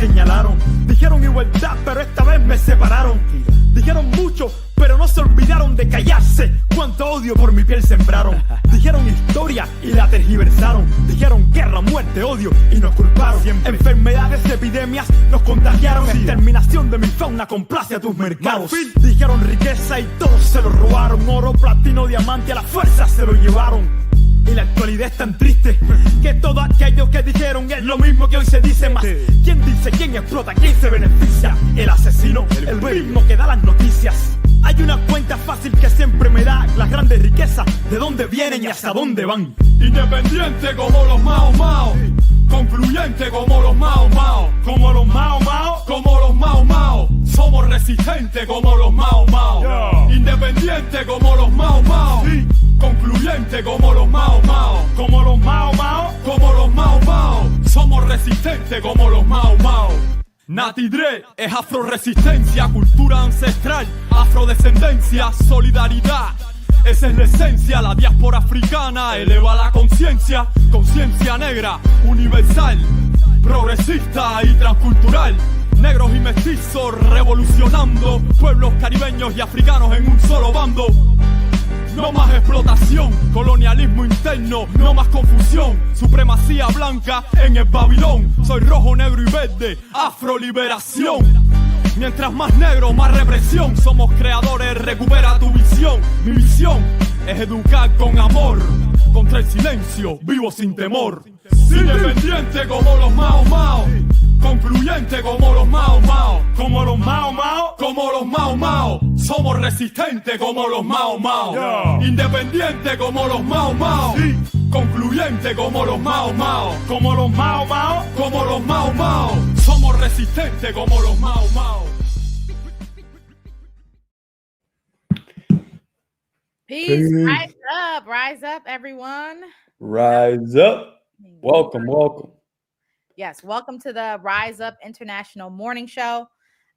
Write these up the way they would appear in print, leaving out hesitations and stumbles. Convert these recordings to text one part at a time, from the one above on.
señalaron. Dijeron igualdad, pero esta vez me separaron. Dijeron mucho, pero no se olvidaron de callarse. Cuánto odio por mi piel sembraron. Dijeron historia y la tergiversaron. Dijeron guerra, muerte, odio y nos culparon. Siempre. Enfermedades, epidemias nos contagiaron. Exterminación de mi fauna complace a tus mercados. Dijeron riqueza y todos se lo robaron. Oro, platino, diamante, a la fuerza se lo llevaron. Y la actualidad es tan triste que todo aquello que dijeron es lo mismo que hoy se dice más. ¿Quién dice, quién explota, quién se beneficia? El asesino, el mismo que da las noticias. Hay una cuenta fácil que siempre me da las grandes riquezas, de dónde vienen y hasta dónde van. Independiente como los Mao Mao, concluyente como los Mao Mao, como los Mao Mao, como los Mao Mao. Somos resistentes como los Mao Mao, independiente como los Mao Mao, concluyente como los Mao Mao, como los Mao Mao, como los Mao Mao. Somos resistentes como los Mao Mao. Nati Dre es afroresistencia, cultura ancestral, afrodescendencia, solidaridad. Esa es la esencia, la diáspora africana eleva la conciencia, conciencia negra, universal, progresista y transcultural. Negros y mestizos revolucionando, pueblos caribeños y africanos en un solo bando. No más explotación, colonialismo interno, no más confusión, supremacía blanca en el Babilón. Soy rojo, negro y verde, afroliberación. Mientras más negro, más represión. Somos creadores, recupera tu visión. Mi misión es educar con amor, contra el silencio, vivo sin temor. Independiente como los Mao Mao, concluyente como los Mao Mao, como los Mao Mao, como los Mao Mao. Somos resistentes como los Mao Mao, independiente como los Mao Mao, concluyente como los Mao Mao, como los Mao Mao, como los Mao Mao. Somos resistentes como los Mao Mao. Peace. Rise up, everyone. Rise up. Welcome, welcome. Yes, welcome to the Rise Up International Morning Show.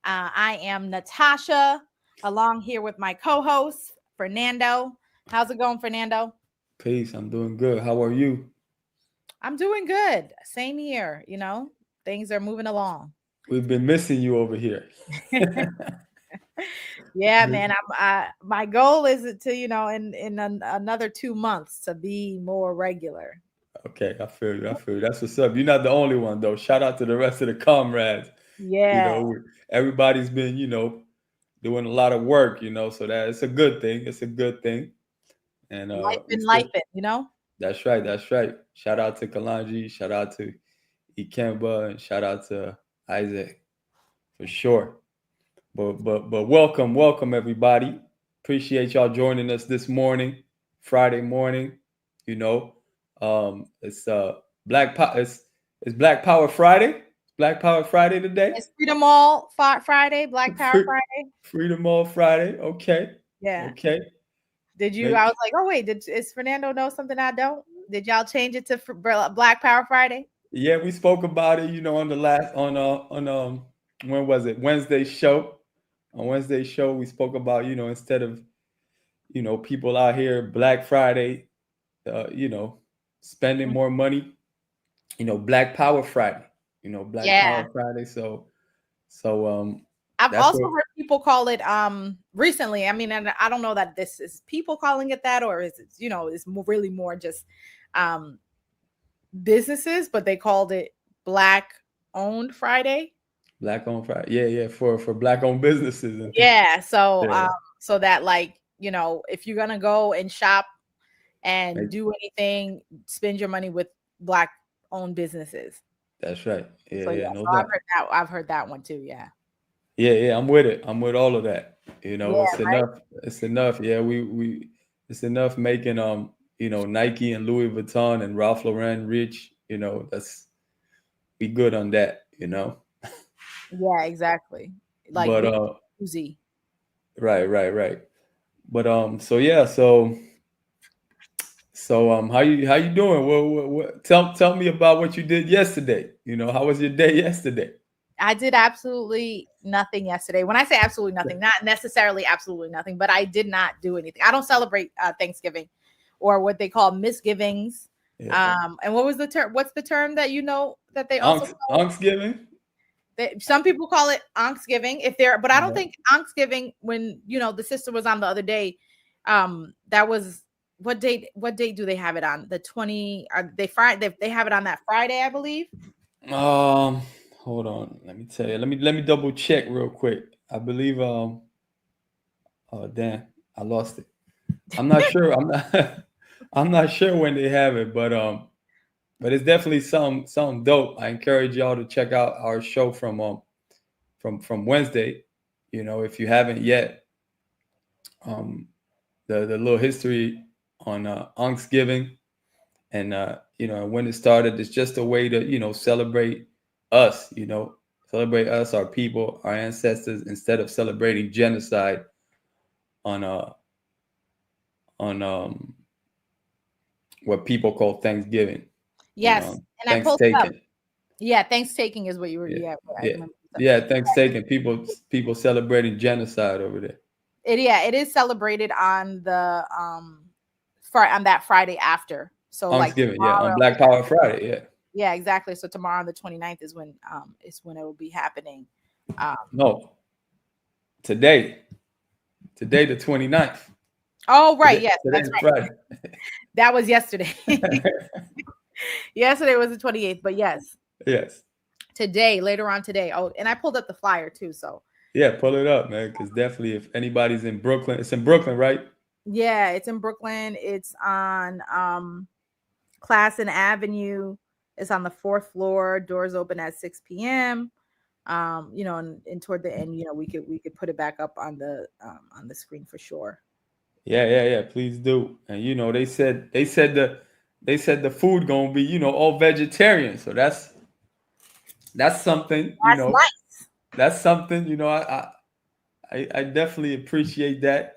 I am Natasha, along here with my co-host, Fernando. How's it going, Fernando? Peace, I'm doing good. How are you? I'm doing good. Same here, you know, things are moving along. We've been missing you over here. Yeah, man. My goal is to, you know, in another 2 months to be more regular. Okay, I feel you. That's what's up. You're not the only one, though. Shout out to the rest of the comrades. Yeah. You know, everybody's been, you know, doing a lot of work, you know, so that it's a good thing. It's a good thing. And life, you know? That's right. That's right. Shout out to Kalanji. Shout out to Ikemba, and shout out to Isaac for sure. But welcome everybody. Appreciate y'all joining us this morning, Friday morning. You know, it's Black Power Friday. Black Power Friday today. It's Freedom All Friday. Black Power Friday. Freedom All Friday. Okay. Yeah. Okay. Did you? I was like, oh wait, is Fernando know something I don't? Did y'all change it to Black Power Friday? Yeah, we spoke about it. You know, on the last when was it? Wednesday's show. On Wednesday's show, we spoke about, you know, instead of, you know, people out here Black Friday, you know, spending more money, you know, Black Power Friday, you know, Black Power Friday. So I've also heard people call it recently. I mean, and I don't know that this is people calling it that, or is it, you know, it's really more just businesses, but they called it Black Owned Friday. Black owned Friday. Yeah. For Black owned businesses. Yeah. So so that, like, you know, if you're gonna go and shop and do anything, spend your money with Black owned businesses. That's right. Yeah. So, No so I've heard that one too. Yeah. Yeah. I'm with it. I'm with all of that. You know, yeah, it's enough. It's enough. Yeah. We it's enough making you know, Nike and Louis Vuitton and Ralph Lauren rich. You know, be good on that. You know. Yeah, exactly. Like, but easy. Right. But so yeah, so how you doing? What tell me about what you did yesterday. You know, how was your day yesterday? I did absolutely nothing yesterday. When I say absolutely nothing, not necessarily absolutely nothing, but I did not do anything. I don't celebrate Thanksgiving, or what they call misgivings. Yeah. And what was the term? What's the term that you know that they also call? Thanksgiving? Some people call it Thanksgiving but I don't think Thanksgiving, when the sister was on the other day, that was what date do they have it on? The 20, are they Friday? They have it on that Friday, I believe. Hold on, let me tell you. Let me double check real quick. I believe oh damn, I lost it. I'm not sure. I'm not sure when they have it, but it's definitely something dope. I encourage y'all to check out our show from Wednesday. If you haven't yet, the little history on Thanksgiving, and when it started. It's just a way to celebrate us. Celebrate us, our people, our ancestors, instead of celebrating genocide on what people call Thanksgiving. Yes, and I pulled it up. Yeah, Thanksgiving is what you were. Yeah, Thanksgiving. People celebrating genocide over there. It is celebrated on the on that Friday after. So Thanksgiving, on Black Power Friday, yeah, exactly. So tomorrow on the 29th is when it will be happening. No, today the 29th. Oh, right. Yes, that's right. Friday. That was yesterday. Yesterday was the 28th, but yes. Today, later on today. Oh, and I pulled up the flyer too. So yeah, pull it up, man, because definitely if anybody's in Brooklyn, it's in Brooklyn, right? Yeah, it's in Brooklyn. It's on Classen Avenue. It's on the 4th floor. Doors open at 6 p.m. And toward the end, we could put it back up on the screen for sure. Yeah. Please do. And they said the food gonna be all vegetarian. So that's something. Nice. That's something. I definitely appreciate that.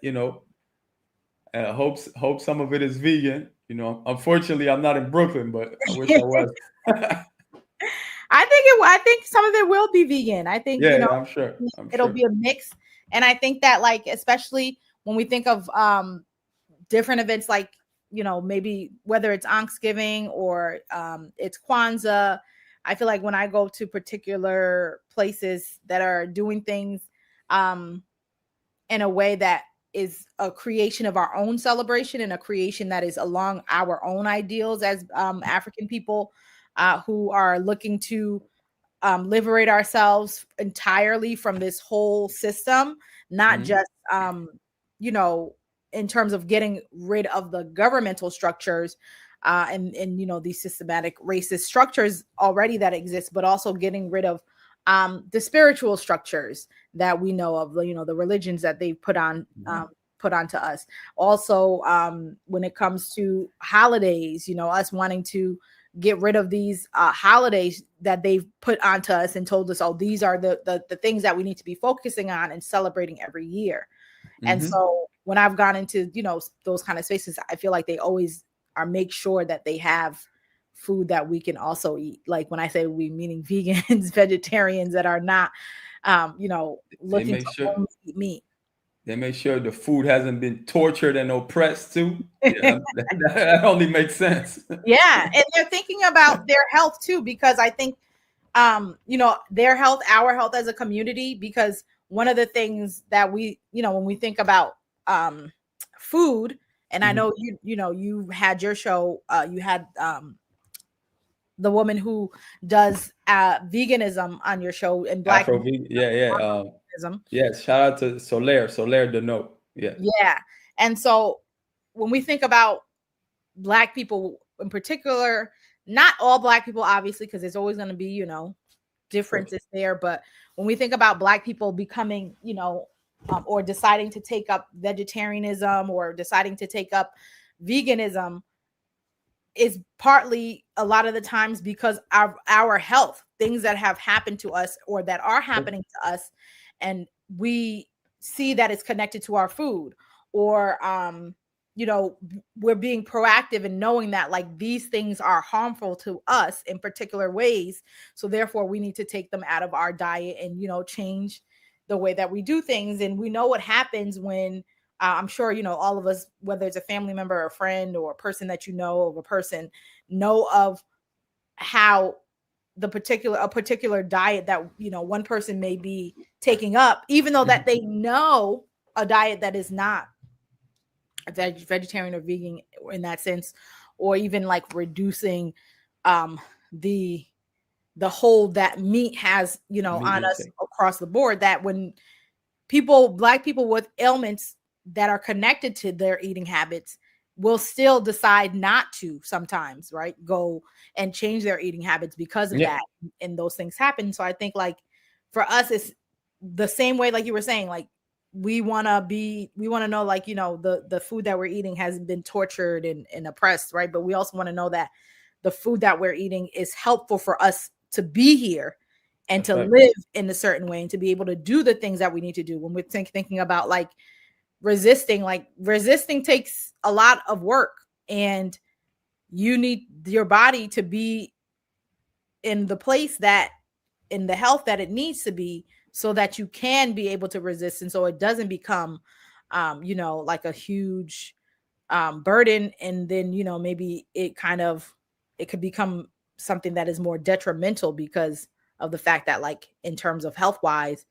Hope some of it is vegan. Unfortunately, I'm not in Brooklyn, but I wish I was. I think some of it will be vegan. I think I'm sure it'll be a mix, and I think that especially when we think of different events maybe whether it's Thanksgiving or it's Kwanzaa, I feel like when I go to particular places that are doing things in a way that is a creation of our own celebration and a creation that is along our own ideals as African people who are looking to liberate ourselves entirely from this whole system, not just in terms of getting rid of the governmental structures and these systematic racist structures already that exist, but also getting rid of the spiritual structures that we know of, the religions that they've put onto us. Also, when it comes to holidays, us wanting to get rid of these holidays that they've put onto us and told us, oh, these are the things that we need to be focusing on and celebrating every year. And so when I've gone into, those kind of spaces, I feel like they always make sure that they have food that we can also eat. Like when I say we, meaning vegans, vegetarians that are not, looking to only eat meat. They make sure the food hasn't been tortured and oppressed too. Yeah, that only makes sense. Yeah, and they're thinking about their health too, because I think, their health, our health as a community, because one of the things that we, when we think about food, and I know you had your show, you had the woman who does veganism on your show and Black veganism. Yes, shout out to Soler Denote. Yeah. And so when we think about Black people in particular, not all Black people, obviously, because there's always going to be, differences there. But when we think about Black people becoming, or deciding to take up vegetarianism or deciding to take up veganism, is partly a lot of the times because of our health, things that have happened to us or that are happening to us. And we see that it's connected to our food, or, we're being proactive in knowing that these things are harmful to us in particular ways. So therefore we need to take them out of our diet and, change the way that we do things. And we know what happens when, I'm sure, all of us, whether it's a family member or a friend or a person that of a person, know of how a particular diet that, you know, one person may be taking up, even though that they know a diet that is not vegetarian or vegan in that sense, or even like reducing the hold that meat has, you know, on us across the board, that when black people with ailments that are connected to their eating habits will still decide not to sometimes, right, go and change their eating habits because of that, and those things happen. So I think like for us, it's the same way, like you were saying, like we want to know, like, you know, the food that we're eating hasn't been tortured and oppressed, right? But we also want to know that the food that we're eating is helpful for us to be here and to live in a certain way and to be able to do the things that we need to do. When we're thinking about like resisting takes a lot of work, and you need your body to be in the place that, in the health that it needs to be, so that you can be able to resist, and so it doesn't become you know, like a huge burden, and then, you know, maybe it could become something that is more detrimental because of the fact that, like, in terms of health wise,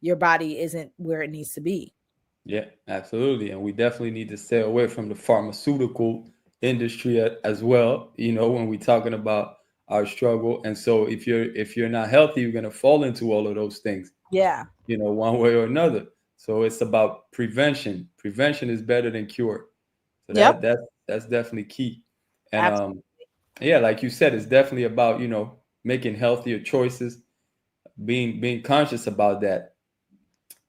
your body isn't where it needs to be. Yeah, absolutely. And we definitely need to stay away from the pharmaceutical industry as well, you know, when we're talking about our struggle. And so if you're not healthy, you're going to fall into all of those things. Yeah. You know, one way or another. So it's about prevention. Prevention is better than cure. So that's definitely key. And yeah, like you said, it's definitely about, you know, making healthier choices, being conscious about that.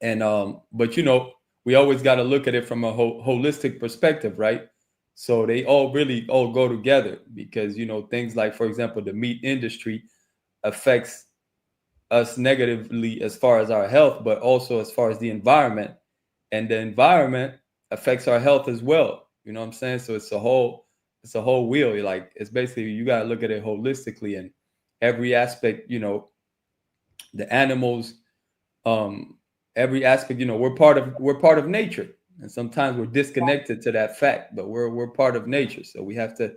And but you know, we always got to look at it from a holistic perspective, right? So they all really all go together, because, you know, things like, for example, the meat industry affects us negatively as far as our health, but also as far as the environment, and the environment affects our health as well. You know what I'm saying? So it's a whole wheel. Like, it's basically, you got to look at it holistically, and every aspect, you know, the animals, every aspect, you know, we're part of nature, and sometimes we're disconnected to that fact, but we're part of nature. So we have to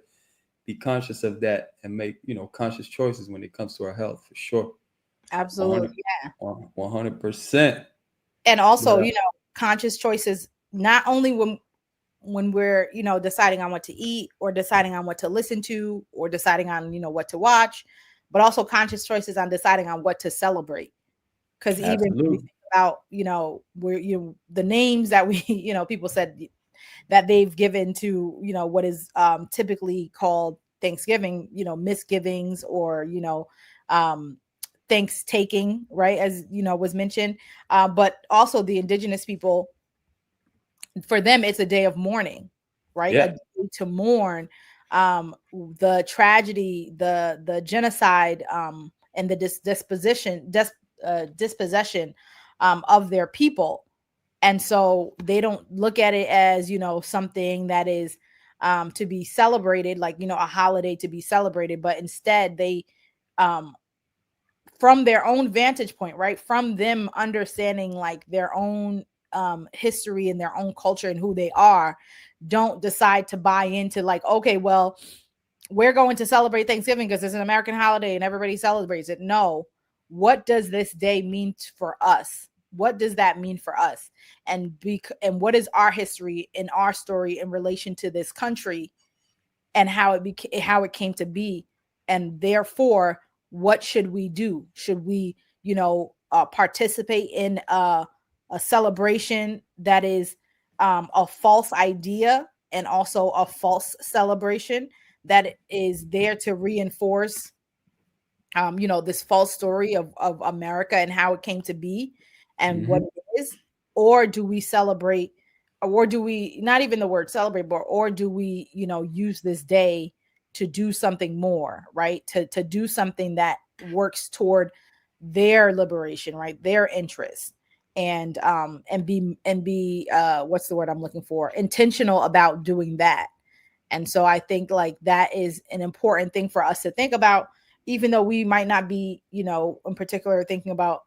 be conscious of that and make, you know, conscious choices when it comes to our health, for sure. Absolutely. 100%. And also, you know, conscious choices, not only when we're, you know, deciding on what to eat, or deciding on what to listen to, or deciding on, you know, what to watch, but also conscious choices on deciding on what to celebrate. Because even when we think about, you know, the names that we, you know, people said that they've given to, you know, what is typically called Thanksgiving, you know, misgivings, or, you know, thanks taking, right, as, you know, was mentioned, but also the indigenous people, for them it's a day of mourning, right? A day to mourn the tragedy, the genocide, and the dispossession of their people. And so they don't look at it as, you know, something that is to be celebrated, like, you know, a holiday to be celebrated, but instead they from their own vantage point, right, from them understanding like their own history and their own culture and who they are, don't decide to buy into like, okay, well, we're going to celebrate Thanksgiving because it's an American holiday and everybody celebrates it. No, what does this day mean for us? What does that mean for us? And what is our history and our story in relation to this country, and how it came to be? And therefore, what should we do? Should we, you know, participate in a celebration that is a false idea, and also a false celebration that is there to reinforce you know, this false story of America and how it came to be and what it is? Or do we celebrate, or do we, not even the word celebrate, but or do we, you know, use this day to do something more, right? To do something that works toward their liberation, right? Their interest, and be what's the word I'm looking for? Intentional about doing that. And so I think like that is an important thing for us to think about, even though we might not be, you know, in particular thinking about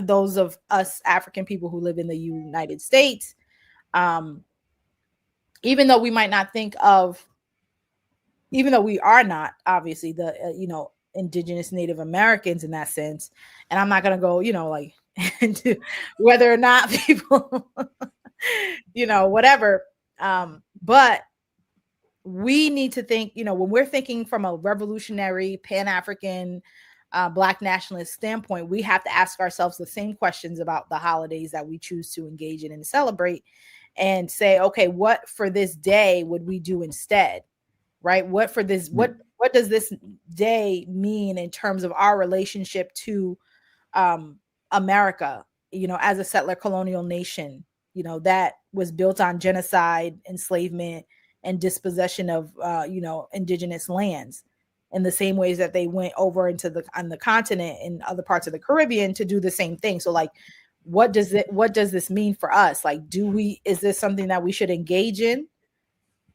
those of us African people who live in the United States. Even though we might not think of, even though we are not obviously the, you know, indigenous Native Americans in that sense. And I'm not going to go, like into whether or not people, whatever. But we need to think, when we're thinking from a revolutionary, Pan-African, Black nationalist standpoint, we have to ask ourselves the same questions about the holidays that we choose to engage in and celebrate, and say, okay, what for this day would we do instead? Right? What for this, what does this day mean in terms of our relationship to America, as a settler colonial nation, that was built on genocide, enslavement, and dispossession of, indigenous lands, in the same ways that they went over on the continent and other parts of the Caribbean to do the same thing. So like, what does this mean for us? Like, is this something that we should engage in?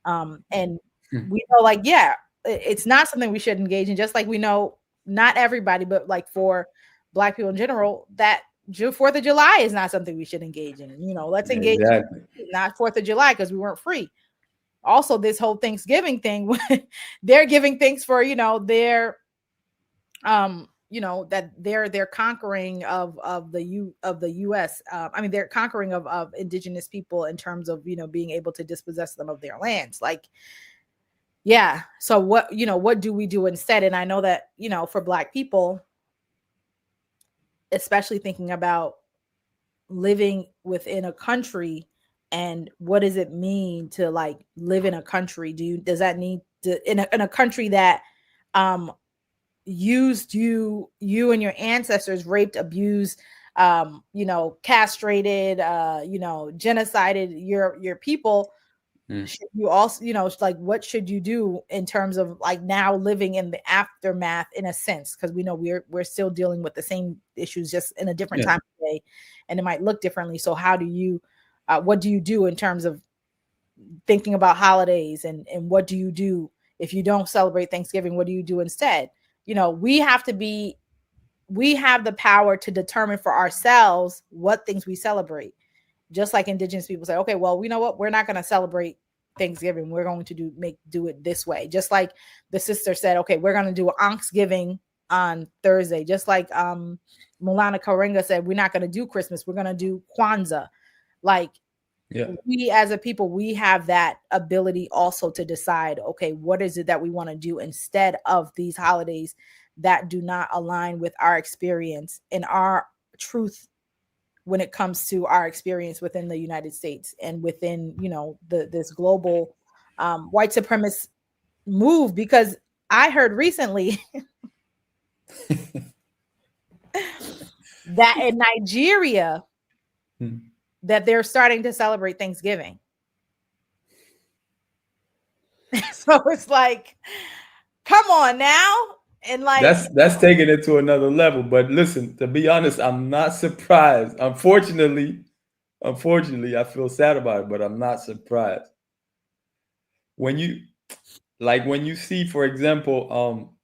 And we know, like, yeah, it's not something we should engage in, just like we know not everybody, but like for Black people in general, that 4th of July is not something we should engage in. Let's engage in not 4th of July because we weren't free. Also, this whole Thanksgiving thing, they're giving thanks for, their that their conquering of the U.S. Their conquering of indigenous people in terms of, being able to dispossess them of their lands. Like, yeah. So what do we do instead? And I know that, for Black people, especially thinking about living within a country, and what does it mean to like live in a country? Does that need to in a country that used you and your ancestors, raped, abused, castrated, genocided your people? Should you also, like, what should you do in terms of like now living in the aftermath, in a sense, because we know we're still dealing with the same issues, just in a different time of day, and it might look differently. So how do you what do you do in terms of thinking about holidays, and what do you do if you don't celebrate Thanksgiving? What do you do instead? We have the power to determine for ourselves what things we celebrate. Just like indigenous people say, okay, well, you know what? We're not going to celebrate Thanksgiving. We're going to do it this way. Just like the sister said, okay, we're going to do Thanksgiving on Thursday. Just like Mulana Karenga said, we're not going to do Christmas. We're going to do Kwanzaa. Like, we as a people, we have that ability also to decide, okay, what is it that we want to do instead of these holidays that do not align with our experience and our truth when it comes to our experience within the United States and within, this global white supremacist move. Because I heard recently that in Nigeria, that they're starting to celebrate Thanksgiving. So it's like, come on now. And like, that's taking it to another level. But listen, to be honest, I'm not surprised. Unfortunately, I feel sad about it, but I'm not surprised. When you see, for example,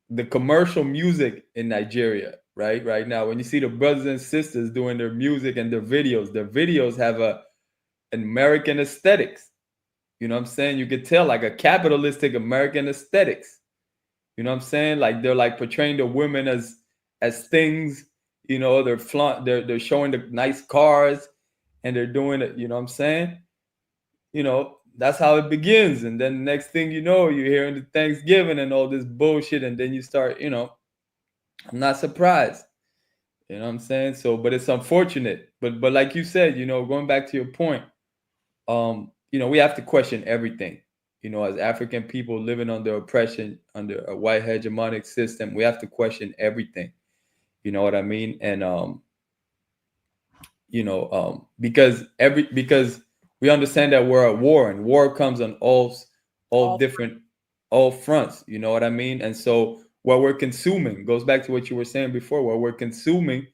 the commercial music in Nigeria, right now, when you see the brothers and sisters doing their music and their videos have an American aesthetics. You know what I'm saying? You could tell, like, a capitalistic American aesthetics. You know what I'm saying? Like, they're like portraying the women as things, they're showing the nice cars, and they're doing it, you know what I'm saying? That's how it begins. And then the next thing you know, you're hearing the Thanksgiving and all this bullshit, and then you start, I'm not surprised. You know what I'm saying? So, but it's unfortunate. But like you said, going back to your point, we have to question everything. As African people living under oppression, under a white hegemonic system, we have to question everything. You know what I mean? And because we understand that we're at war, and war comes on all fronts. You know what I mean? And so what we're consuming goes back to what you were saying before. What we're consuming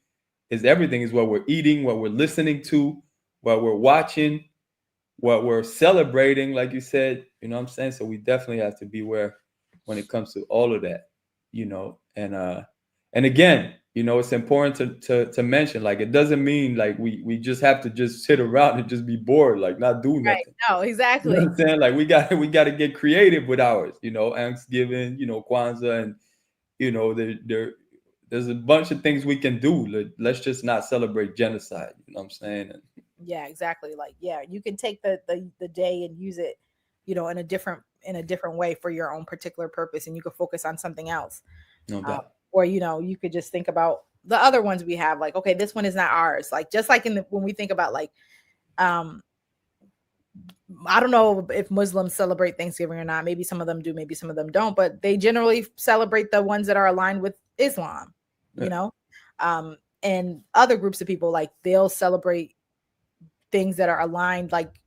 is everything. Is what we're eating, what we're listening to, what we're watching, what we're celebrating, like you said, you know what I'm saying? So we definitely have to beware when it comes to all of that, and again, it's important to mention, like, it doesn't mean like we just have to just sit around and just be bored, like not do nothing. Right. No, exactly. You know what I'm saying? Like, we got to get creative with ours, Thanksgiving, Kwanzaa, you know, there's a bunch of things we can do. Let's just not celebrate genocide. You know what I'm saying? Yeah, exactly. Like, yeah, you can take the day and use it, you know, in a different way for your own particular purpose, and you could focus on something else. No doubt. Or, you know, you could just think about the other ones we have, like, okay, this one is not ours. Like, just like when we think about, like, I don't know if Muslims celebrate Thanksgiving or not. Maybe some of them do, maybe some of them don't, but they generally celebrate the ones that are aligned with Islam, you know, and other groups of people, like, they'll celebrate things that are aligned, like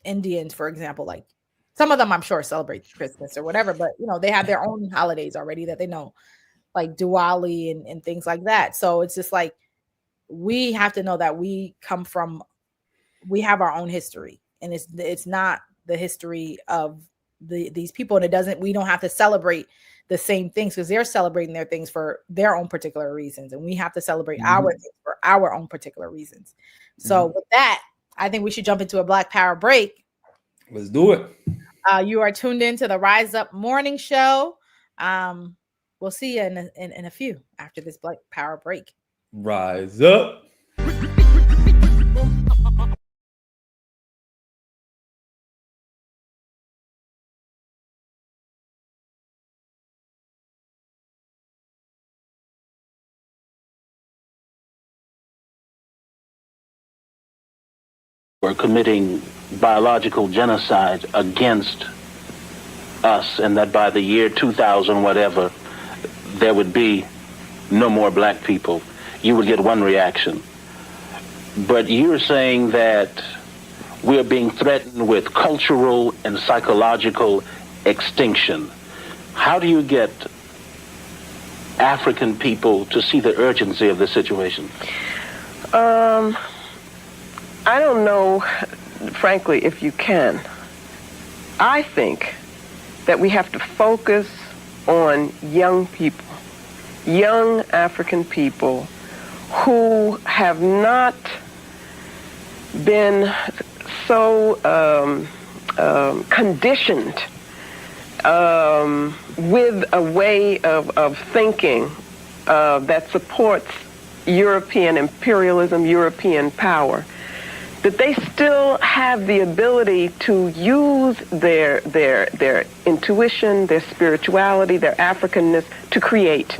Indians, for example. Like, some of them I'm sure celebrate Christmas or whatever, but, you know, they have their own holidays already that they know, like Diwali and things like that. So it's just like, we have to know that we have our own history, and it's not the history of these people, and we don't have to celebrate the same things, because they're celebrating their things for their own particular reasons, and we have to celebrate our things for our own particular reasons. So with that, I think we should jump into a Black Power break. Let's do it. You are tuned in to the Rise Up Morning Show. We'll see you in a few after this Black Power break. Rise up. Were committing biological genocide against us, and that by the year 2000, whatever, there would be no more black people. You would get one reaction. But you're saying that we're being threatened with cultural and psychological extinction. How do you get African people to see the urgency of the situation? I don't know, frankly, if you can. I think that we have to focus on young people, young African people who have not been so conditioned with a way of thinking that supports European imperialism, European power, that they still have the ability to use their intuition, their spirituality, their Africanness to create,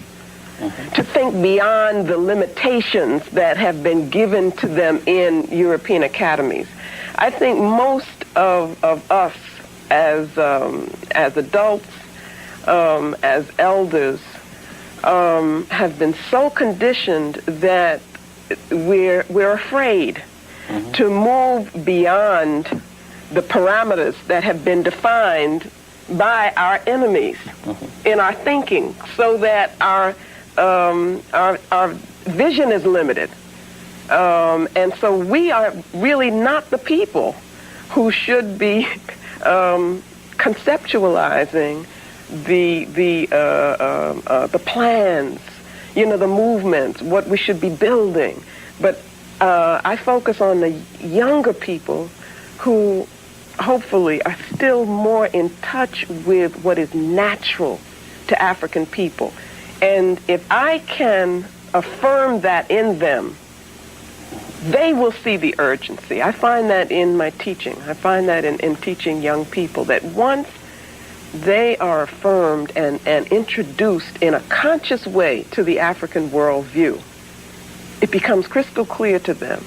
to think beyond the limitations that have been given to them in European academies. I think most of us as adults, as elders, have been so conditioned that we're afraid to move beyond the parameters that have been defined by our enemies in our thinking, so that our vision is limited. And so we are really not the people who should be conceptualizing the plans, you know, the movements, what we should be building. But I focus on the younger people who hopefully are still more in touch with what is natural to African people. And if I can affirm that in them, they will see the urgency. I find that in my teaching. I find that in teaching young people, that once they are affirmed and introduced in a conscious way to the African worldview, it becomes crystal clear to them.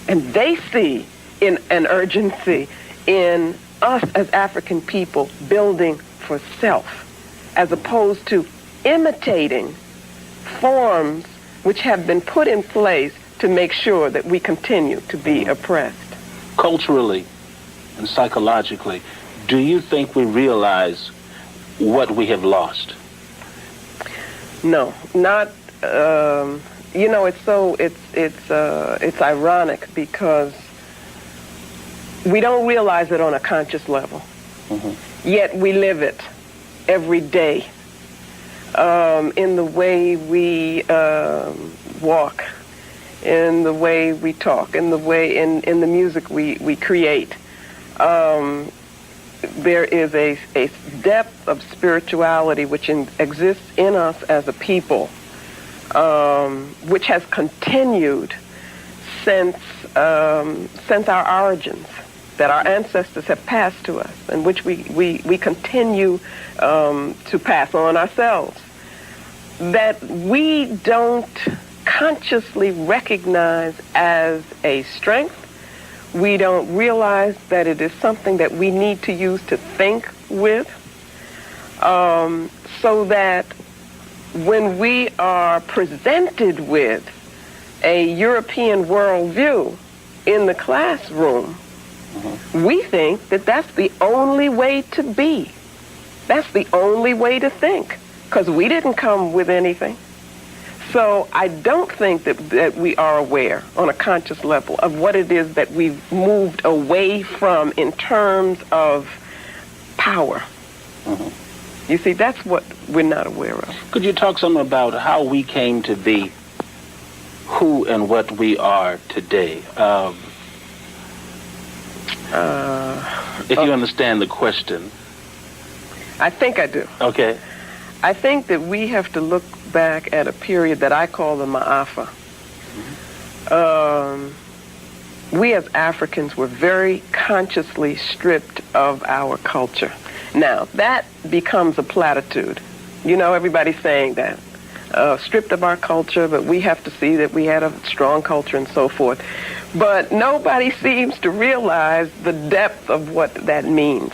And they see in an urgency in us as African people building for self, as opposed to imitating forms which have been put in place to make sure that we continue to be oppressed. Culturally and psychologically, do you think we realize what we have lost? No, not. You know, it's ironic because we don't realize it on a conscious level. Yet we live it every day in the way we walk, in the way we talk, in the way in the music we create. there is a depth of spirituality which exists in us as a people, which has continued since our origins, that our ancestors have passed to us, and which we continue to pass on ourselves, that we don't consciously recognize as a strength. We don't realize that it is something that we need to use to think with, so that when we are presented with a European worldview in the classroom, we think that that's the only way to be. That's the only way to think, because we didn't come with anything. So I don't think that we are aware on a conscious level of what it is that we've moved away from in terms of power. You see, that's what we're not aware of. Could you talk some about how we came to be who and what we are today? If you understand the question. I think I do. Okay. I think that we have to look back at a period that I call the Ma'afa. We as Africans were very consciously stripped of our culture. Now, that becomes a platitude. You know, everybody's saying that. Stripped of our culture, but we have to see that we had a strong culture and so forth. But nobody seems to realize the depth of what that means.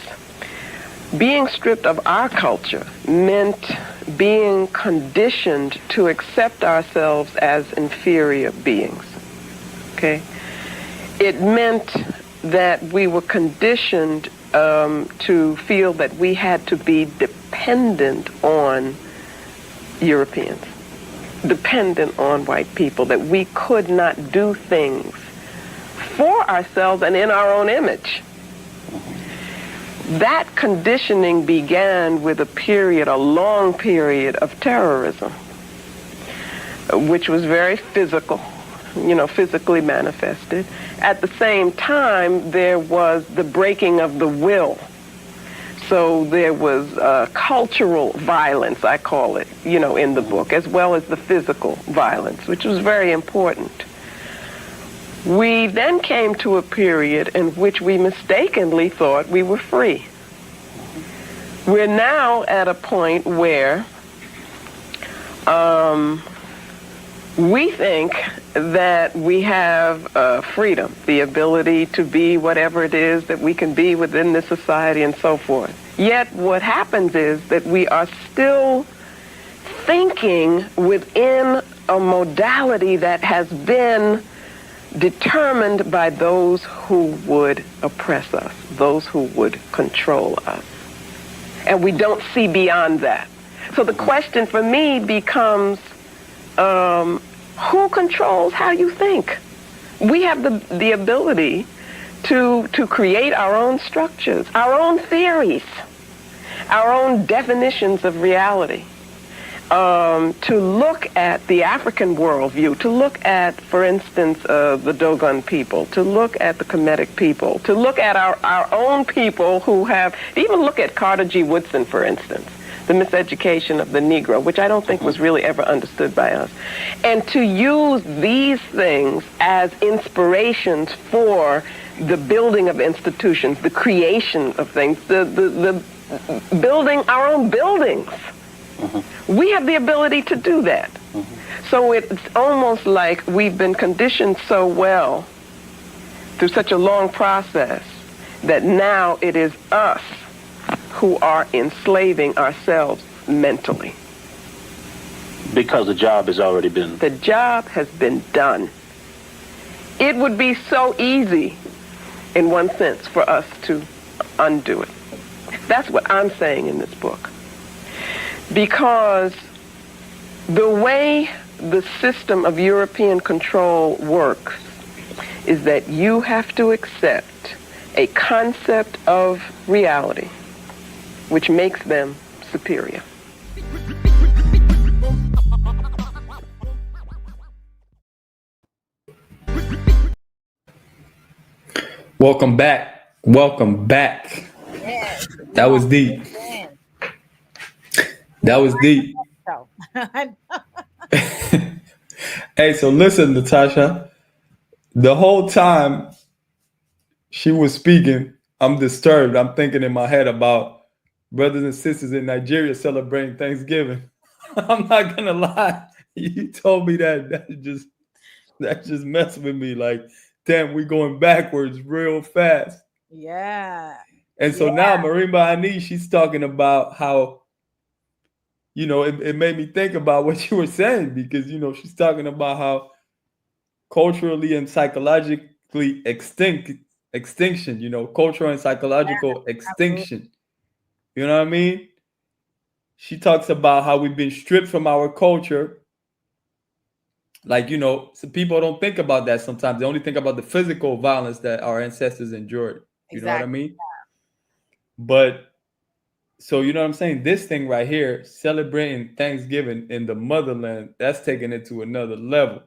Being stripped of our culture meant being conditioned to accept ourselves as inferior beings. Okay? It meant that we were conditioned to feel that we had to be dependent on Europeans, dependent on white people, that we could not do things for ourselves and in our own image. That conditioning began with a long period of terrorism, which was very physical, physically manifested. At the same time, there was the breaking of the will. So there was cultural violence, I call it, in the book, as well as the physical violence, which was very important. We then came to a period in which we mistakenly thought we were free. We're now at a point where we think that we have freedom, the ability to be whatever it is that we can be within this society and so forth. Yet what happens is that we are still thinking within a modality that has been determined by those who would oppress us, those who would control us. And we don't see beyond that. So the question for me becomes, who controls how you think? We have the ability to create our own structures, our own theories, our own definitions of reality. To look at the African worldview, to look at, for instance, the Dogon people, to look at the Kemetic people, to look at our own people who have, even look at Carter G. Woodson, for instance, the miseducation of the Negro, which I don't think was really ever understood by us, and to use these things as inspirations for the building of institutions, the creation of things, the building our own buildings. We have the ability to do that. So it's almost like we've been conditioned so well through such a long process that now it is us who are enslaving ourselves mentally. Because the job has already been... The job has been done. It would be so easy, in one sense, for us to undo it. That's what I'm saying in this book. Because the way the system of European control works is that you have to accept a concept of reality which makes them superior. Welcome back. Welcome back. Yes. That was deep. That was deep. So, Hey, so listen, Natasha. The whole time she was speaking, I'm disturbed. I'm thinking in my head about brothers and sisters in Nigeria celebrating Thanksgiving. I'm not gonna lie. You told me that just messed with me. Like, damn, we going backwards real fast. yeah. And so now Marimba Ani, she's talking about how, you know, it made me think about what you were saying, because, you know, she's talking about how culturally and psychologically extinction, you know, cultural and psychological extinction. You know what I mean? She talks about how we've been stripped from our culture. Like, you know, some people don't think about that sometimes. They only think about the physical violence that our ancestors endured. You know what I mean? But so, you know what I'm saying? This thing right here, celebrating Thanksgiving in the motherland, that's taking it to another level.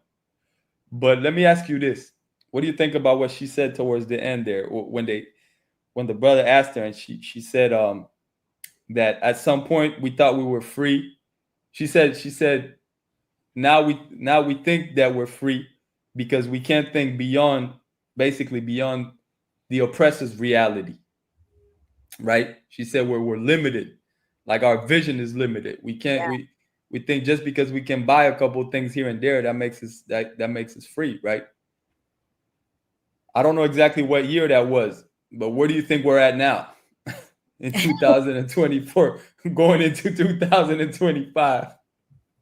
But let me ask you this. What do you think about what she said towards the end there when the brother asked her, and she said that at some point we thought we were free. She said now we think that we're free because we can't think beyond the oppressor's reality. Right? She said we're limited. Like, our vision is limited. We can't we think just because we can buy a couple of things here and there, that makes us free, right? I don't know exactly what year that was, but where do you think we're at now? In 2024, going into 2025.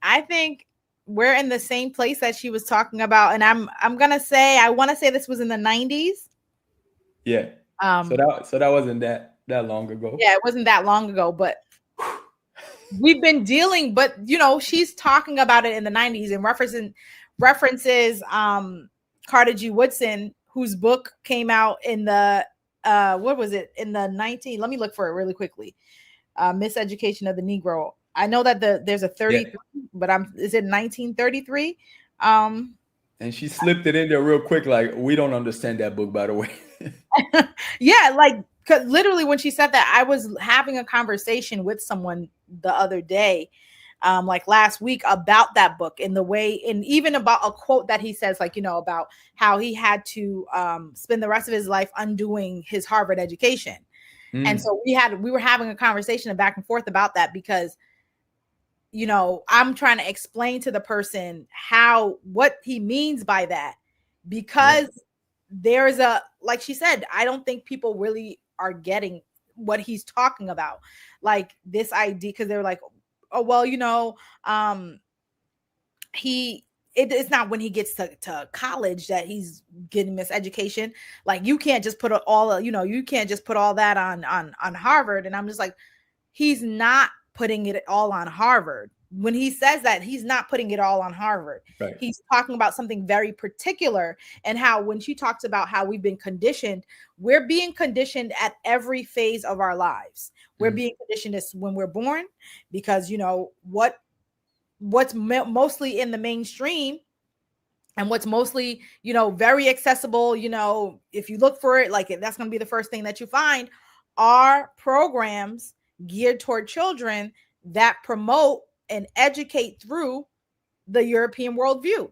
I think we're in the same place that she was talking about, and I'm gonna say, I want to say this was in the 90s. Yeah. So that wasn't that long ago. Yeah, it wasn't that long ago, but we've been dealing. But you know, she's talking about it in the 90s and references Carter G. Woodson, whose book came out in the what was it, in the 19, let me look for it really quickly. Miseducation of the Negro. I know that there's a 33, but is it 1933? And she slipped it in there real quick, like, we don't understand that book, by the way. Yeah, like, because literally when she said that, I was having a conversation with someone the other day, like last week, about that book, in the way, and even about a quote that he says, like, you know, about how he had to spend the rest of his life undoing his Harvard education. And so we were having a conversation back and forth about that, because, you know, I'm trying to explain to the person what he means by that, because there's like she said, I don't think people really are getting what he's talking about. Like, this idea, because they're like, oh, well, you know, it's not when he gets to college that he's getting miseducation. Like, you can't just put you can't just put all that on Harvard. And I'm just like, he's not putting it all on Harvard. When he says that, he's not putting it all on Harvard. Right. He's talking about something very particular, and how, when she talks about how we've been conditioned, we're being conditioned at every phase of our lives. We're being conditioned as when we're born, because, you know, what's mostly in the mainstream and what's mostly, you know, very accessible, you know, if you look for it, like, that's going to be the first thing that you find, are programs geared toward children that promote and educate through the European worldview.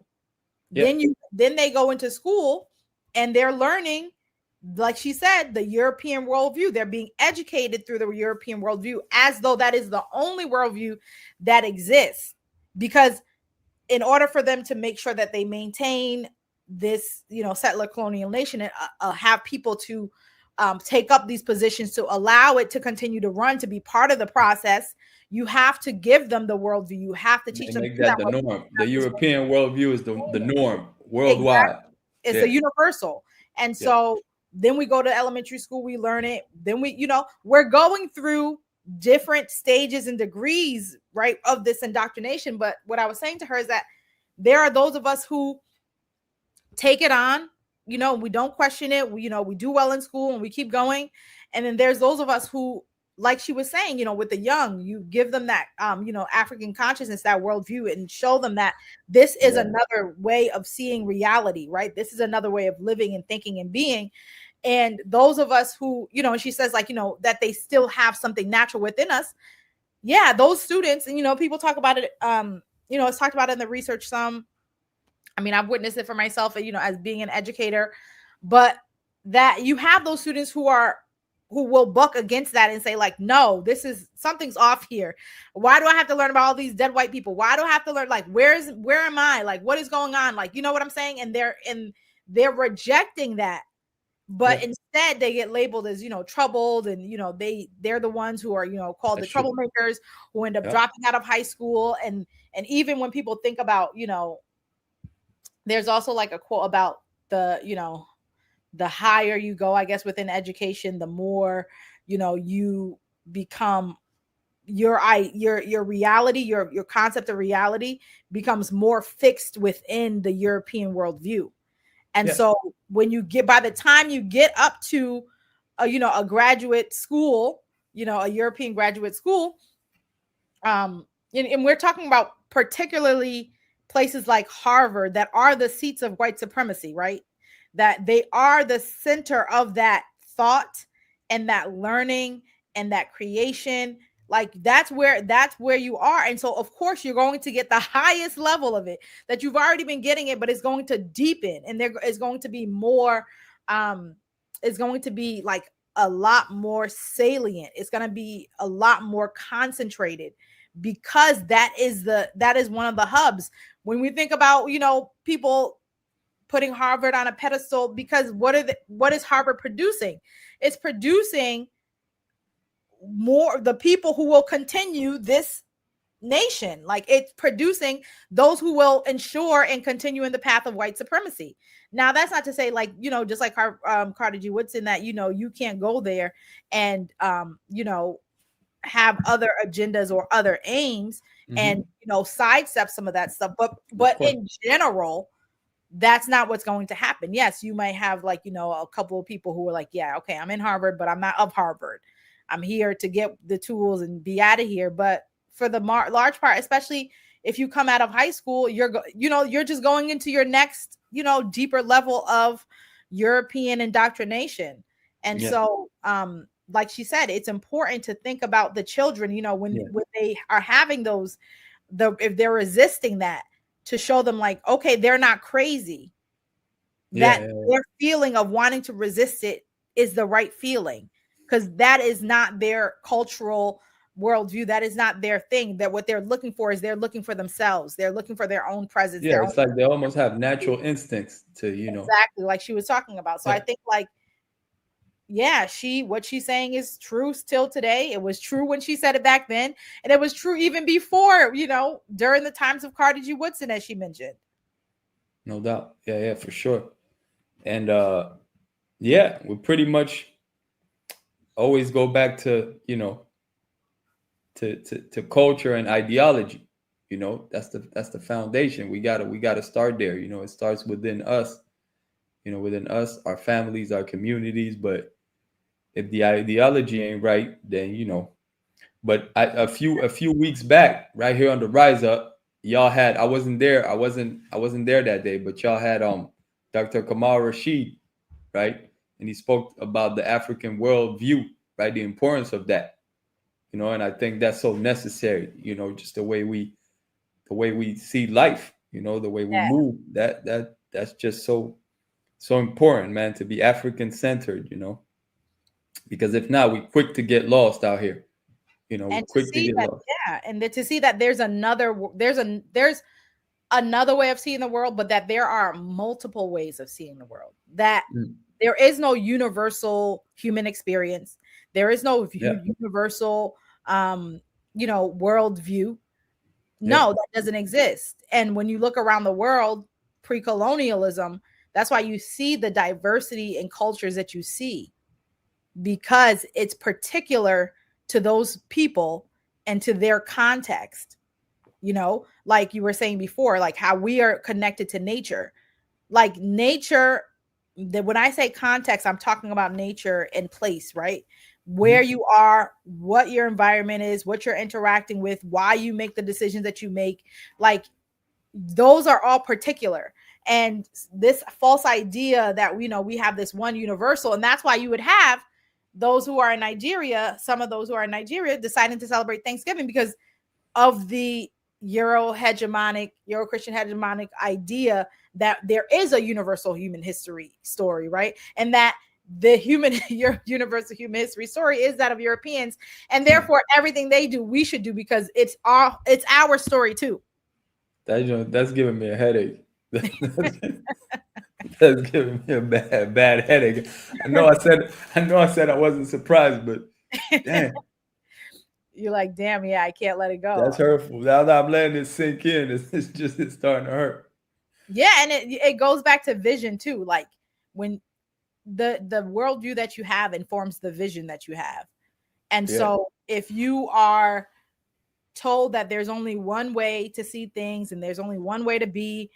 Then they go into school and they're learning, like she said, the European worldview. They're being educated through the European worldview, as though that is the only worldview that exists. Because in order for them to make sure that they maintain this, you know, settler colonial nation, and have people to take up these positions to allow it to continue to run, to be part of the process, you have to give them the worldview. You have to teach them. Make that the norm. The European worldview is the norm worldwide. Exactly. It's a universal. And so then we go to elementary school, we learn it. Then we, you know, we're going through different stages and degrees, right, of this indoctrination. But what I was saying to her is that there are those of us who take it on, you know, we don't question it. We, you know, we do well in school and we keep going. And then there's those of us who, like she was saying, you know, with the young, you give them that, you know, African consciousness, that worldview, and show them that this is another way of seeing reality, right? This is another way of living and thinking and being. And those of us who, you know, and she says, like, you know, that they still have something natural within us. Yeah, those students, and, you know, people talk about it, you know, it's talked about in the research some. I mean, I've witnessed it for myself, you know, as being an educator, but that you have those students who will buck against that and say, like, no, this is, something's off here. Why do I have to learn about all these dead white people? Why do I have to learn, like, where am I? Like, what is going on? Like, you know what I'm saying? And they're rejecting that. But instead they get labeled as, you know, troubled, and, you know, they're the ones who are, you know, called the troublemakers, who end up dropping out of high school. And even when people think about, you know, there's also like a quote about the, you know, the higher you go, I guess, within education, the more, you know, you become your reality, your concept of reality becomes more fixed within the European worldview. And so when you get, by the time you get up to you know, a graduate school, you know, a European graduate school, and we're talking about particularly places like Harvard that are the seats of white supremacy, right? That they are the center of that thought and that learning and that creation. Like, that's where you are. And so of course you're going to get the highest level of it that you've already been getting it, but it's going to deepen, and there is going to be more, it's going to be like a lot more salient. It's going to be a lot more concentrated, because that is one of the hubs. When we think about, you know, people putting Harvard on a pedestal, because what is Harvard producing? It's producing more the people who will continue this nation. Like, it's producing those who will ensure and continue in the path of white supremacy. Now, that's not to say, like, you know, just like Carter G. Woodson, that, you know, you can't go there and you know, have other agendas or other aims, and, you know, sidestep some of that stuff. But in general, that's not what's going to happen. Yes, you might have, like, you know, a couple of people who are like, yeah, okay, I'm in Harvard, but I'm not of Harvard. I'm here to get the tools and be out of here. But for the large part, especially if you come out of high school, you're just going into your next, you know, deeper level of European indoctrination. And so, like she said, it's important to think about the children, you know, when they are having those, if they're resisting that, to show them, like, okay, they're not crazy. Their feeling of wanting to resist it is the right feeling, because that is not their cultural worldview. That is not their thing. That what they're looking for is, they're looking for themselves. They're looking for their own presence. Yeah, it's like they almost have natural instincts to, you know. Exactly, like she was talking about. So I think, like, yeah, what she's saying is true still today. It was true when she said it back then, and it was true even before, you know, during the times of Carter G. Woodson, as she mentioned. No doubt. Yeah, for sure. And we pretty much always go back to, you know, to culture and ideology. You know, that's the foundation. We gotta start there. You know, it starts within us. You know, within us, our families, our communities. But if the ideology ain't right, then, you know. But a few weeks back, right here on the Rise Up, y'all had, I wasn't there that day, but y'all had Dr. Kamal Rashid, right? And he spoke about the African worldview, right? The importance of that, you know. And I think that's so necessary, you know, just the way we see life, you know, the way we move. That's just so important, man, to be African centered, you know. Because if not, we quick to get lost out here, you know. And Quick to get lost. Yeah, and to see that there's another way of seeing the world, but that there are multiple ways of seeing the world. That there is no universal human experience. There is no universal, you know, worldview. No, that doesn't exist. And when you look around the world, pre-colonialism, that's why you see the diversity in cultures that you see, because it's particular to those people and to their context. You know, like you were saying before, like how we are connected to nature. Like nature, when I say context, I'm talking about nature and place, right? Where you are, what your environment is, what you're interacting with, why you make the decisions that you make. Like, those are all particular. And this false idea that we have this one universal, and that's why you would have those who are in Nigeria, some of those who are in Nigeria deciding to celebrate Thanksgiving because of the Euro-Christian hegemonic idea that there is a universal human history story, right? And that the universal human history story is that of Europeans, and therefore everything they do, we should do because it's our story too. That's giving me a headache. That's giving me a bad headache. I know I said I wasn't surprised, but damn. You're like, damn, yeah, I can't let it go. That's hurtful. Now that I'm letting it sink in, it's starting to hurt. Yeah, and it goes back to vision too. Like when the worldview that you have informs the vision that you have. And so if you are told that there's only one way to see things and there's only one way to be,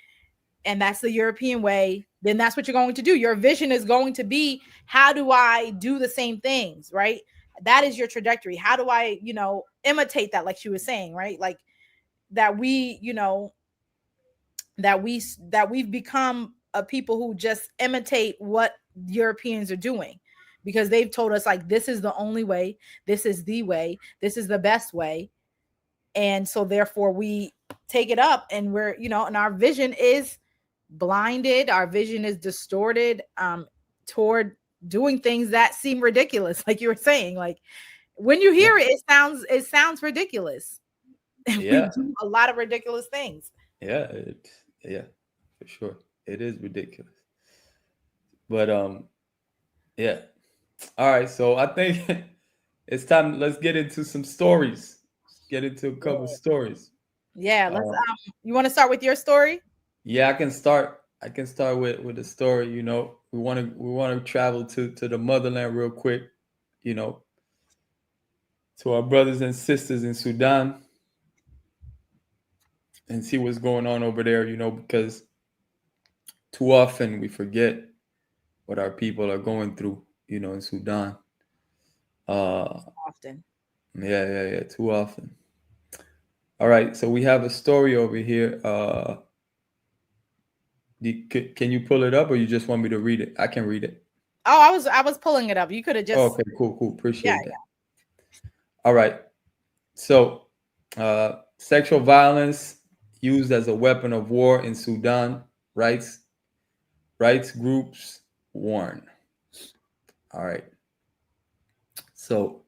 and that's the European way, then that's what you're going to do. Your vision is going to be, how do I do the same things, right? That is your trajectory. How do I, imitate that, like she was saying, right? Like that we've become a people who just imitate what Europeans are doing because they've told us like, this is the only way, this is the way, this is the best way. And so therefore we take it up and we're, and our vision is blinded. Our vision is distorted toward doing things that seem ridiculous. Like you were saying, like when you hear it sounds ridiculous. Yeah. We do a lot of ridiculous things. Yeah. For sure. It is ridiculous. But yeah. All right. So I think it's time. Let's get into some stories. Get into a couple stories. Yeah. Let's you want to start with your story? Yeah, I can start with a story. We want to travel to the motherland real quick, to our brothers and sisters in Sudan and see what's going on over there, because too often we forget what our people are going through, in Sudan. Often. Yeah, too often. All right, so we have a story over here. Can you pull it up, or you just want me to read it? I can read it. Oh, I was pulling it up. You could have just. Okay, cool. Appreciate that. Yeah. All right. So, sexual violence used as a weapon of war in Sudan. Rights groups warn. All right. So,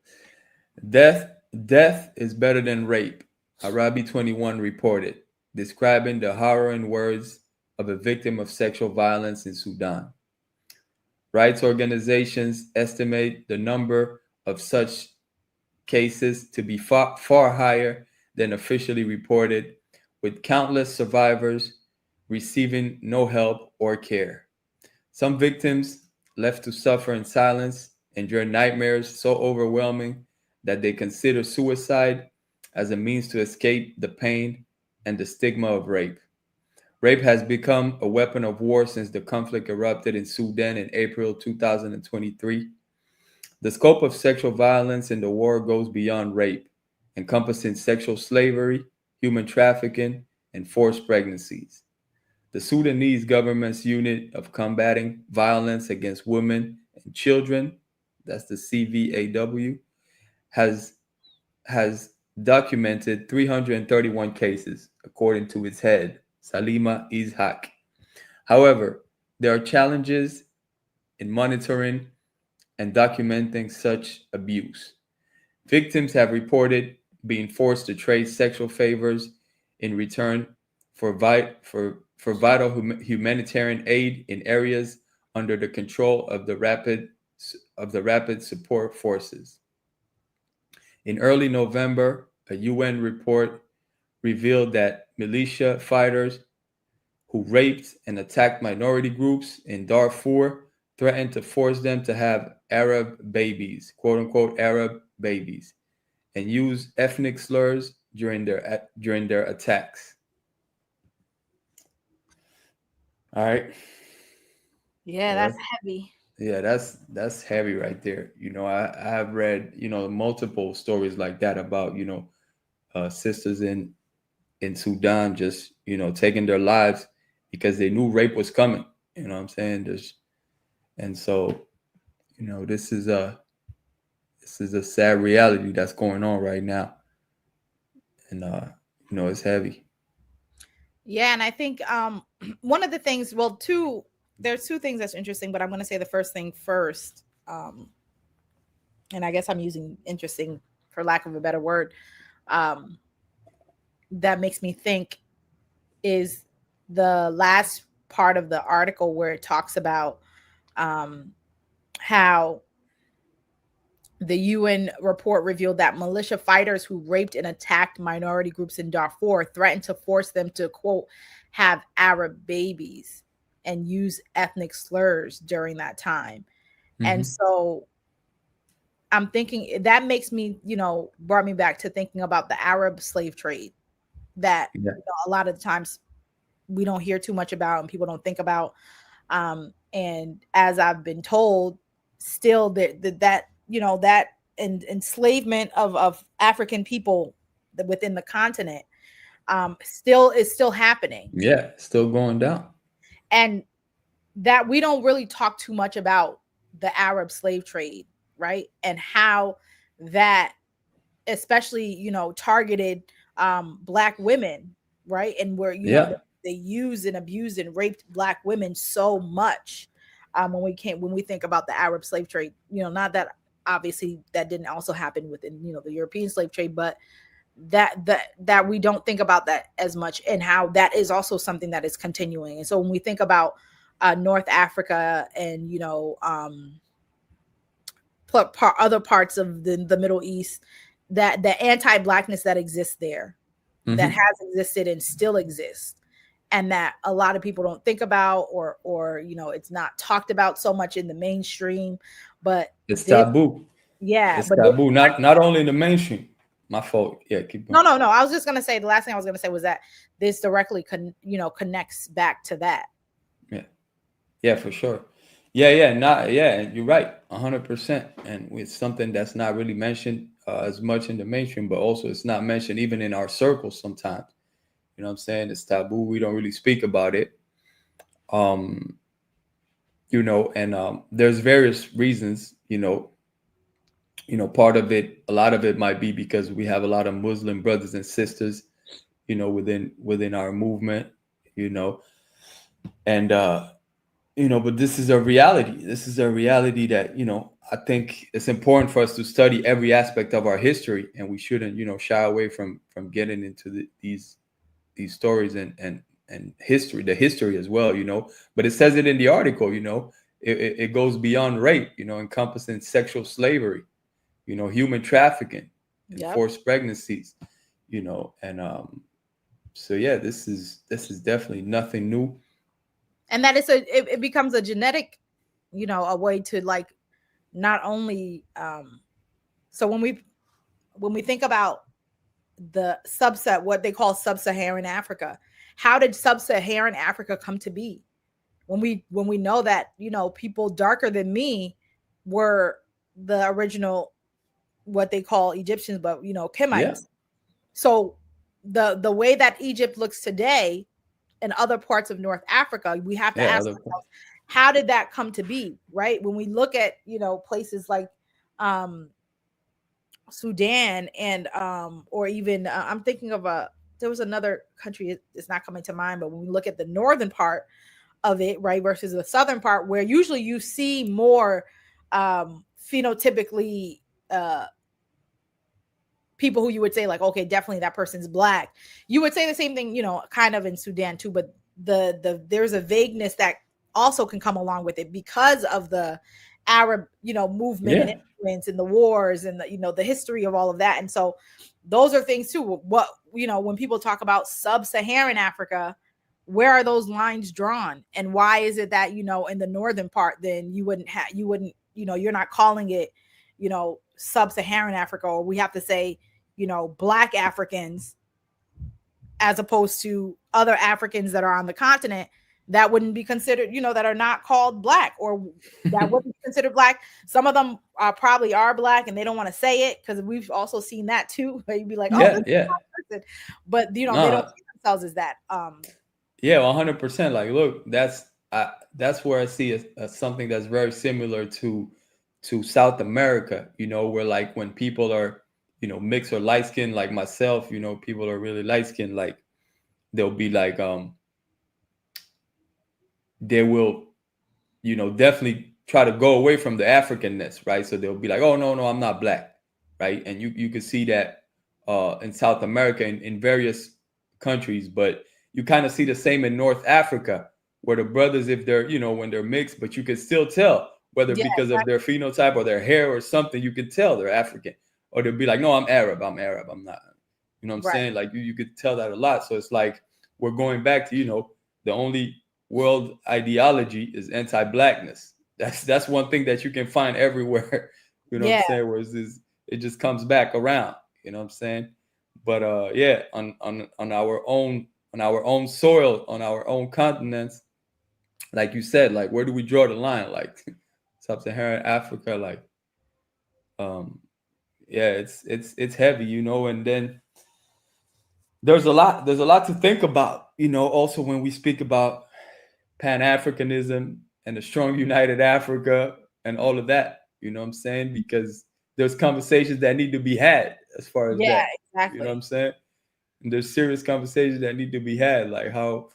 death is better than rape. Arabi 21 reported, describing the harrowing words of a victim of sexual violence in Sudan. Rights organizations estimate the number of such cases to be far higher than officially reported, with countless survivors receiving no help or care. Some victims left to suffer in silence endure nightmares so overwhelming that they consider suicide as a means to escape the pain and the stigma of rape. Rape has become a weapon of war since the conflict erupted in Sudan in April 2023. The scope of sexual violence in the war goes beyond rape, encompassing sexual slavery, human trafficking, and forced pregnancies. The Sudanese government's unit of combating violence against women and children, that's the CVAW, has documented 331 cases, according to its head, Salima Ishaq. However, there are challenges in monitoring and documenting such abuse. Victims have reported being forced to trade sexual favors in return for vital humanitarian aid in areas under the control of the rapid support forces. In early November, a UN report revealed that militia fighters who raped and attacked minority groups in Darfur threatened to force them to have Arab babies, quote unquote Arab babies, and use ethnic slurs during their attacks. All right. Yeah, that's heavy. Yeah, that's heavy right there. I have read, multiple stories like that about, sisters in Sudan just, taking their lives because they knew rape was coming. You know what I'm saying? And so, this is a sad reality that's going on right now. And it's heavy. Yeah, and I think one of the things, there's two things that's interesting, but I'm going to say the first thing first. And I guess I'm using interesting for lack of a better word. That makes me think is the last part of the article where it talks about how the UN report revealed that militia fighters who raped and attacked minority groups in Darfur threatened to force them to, quote, have Arab babies and use ethnic slurs during that time. Mm-hmm. And so I'm thinking that makes me, brought me back to thinking about the Arab slave trade that a lot of the times we don't hear too much about and people don't think about. And as I've been told, still that enslavement of African people within the continent is still happening. Yeah, still going down. And that we don't really talk too much about the Arab slave trade, right? And how that especially, targeted Black women, right? And where, they used and abused and raped Black women so much. When we think about the Arab slave trade, not that obviously that didn't also happen within, the European slave trade, but that we don't think about that as much, and how that is also something that is continuing. And so when we think about North Africa and, other parts of the Middle East, that the anti-Blackness that exists there, mm-hmm. that has existed and still exists, and that a lot of people don't think about, or it's not talked about so much in the mainstream, but it's taboo. Yeah, it's taboo. Not only in the mainstream. My fault. Yeah, keep going. No. I was just gonna say, the last thing I was gonna say was that this directly connects back to that. Yeah, for sure. Yeah. You're right, 100%. And it's something that's not really mentioned as much in the mainstream, but also it's not mentioned even in our circles sometimes. You know what I'm saying? It's taboo. We don't really speak about it. There's various reasons, part of it, a lot of it might be because we have a lot of Muslim brothers and sisters, within our movement, and, but this is a reality. This is a reality that, I think it's important for us to study every aspect of our history, and we shouldn't, shy away from getting into these stories and history, the history as well, but it says it in the article, it goes beyond rape, encompassing sexual slavery, human trafficking, and forced pregnancies, so yeah, this is definitely nothing new. And that it becomes a genetic, a way to, like, not only, so when we think about the subset, what they call sub-Saharan Africa, how did sub-Saharan Africa come to be? When we know that, people darker than me were the original, what they call Egyptians, but, Kemites. Yeah. So the way that Egypt looks today and other parts of North Africa, we have to ask ourselves, how did that come to be, right? When we look at, places like Sudan and or even I'm thinking of there was another country, it's not coming to mind, but when we look at the northern part of it, right, versus the southern part, where usually you see more phenotypically people who you would say, like, okay, definitely that person's Black. You would say the same thing, kind of in Sudan too, but there's a vagueness that also can come along with it because of the Arab, movement and influence and the wars and the history of all of that. And so those are things too. What, when people talk about sub-Saharan Africa, where are those lines drawn? And why is it that, in the northern part, then you're not calling it, sub-Saharan Africa, or we have to say, Black Africans, as opposed to other Africans that are on the continent that wouldn't be considered, that are not called Black, or that wouldn't be considered Black. Some of them probably are Black and they don't want to say it, because we've also seen that too. Where you'd be like, oh, this is my person. But they don't see themselves as that. Yeah, 100%. Like, look, that's where I see something that's very similar to South America. Where like when people are, mixed or light skinned, like myself, people are really light skinned. Like they'll be like, they will, definitely try to go away from the Africanness, right? So they'll be like, oh, no, no, I'm not black, right? And you can see that in South America in various countries, but you kind of see the same in North Africa, where the brothers, if they're, when they're mixed, but you can still tell whether Yeah, because of their phenotype or their hair or something, you can tell they're African. Or they'll be like, no, I'm Arab, I'm not. You know what I'm right. saying? Like you could tell that a lot. So it's like we're going back to, the only world ideology is anti-blackness. That's one thing that you can find everywhere. You know what I'm Yeah. saying? Whereas it just comes back around. You know what I'm saying? But yeah, on our own soil, on our own continents, like you said, like where do we draw the line? Like sub-Saharan Africa, like yeah, it's heavy, and then there's a lot to think about, also when we speak about Pan-Africanism and a strong united Africa and all of that, you know what I'm saying? Because there's conversations that need to be had as far as Yeah, that. You know what exactly. I'm saying? And there's serious conversations that need to be had, like how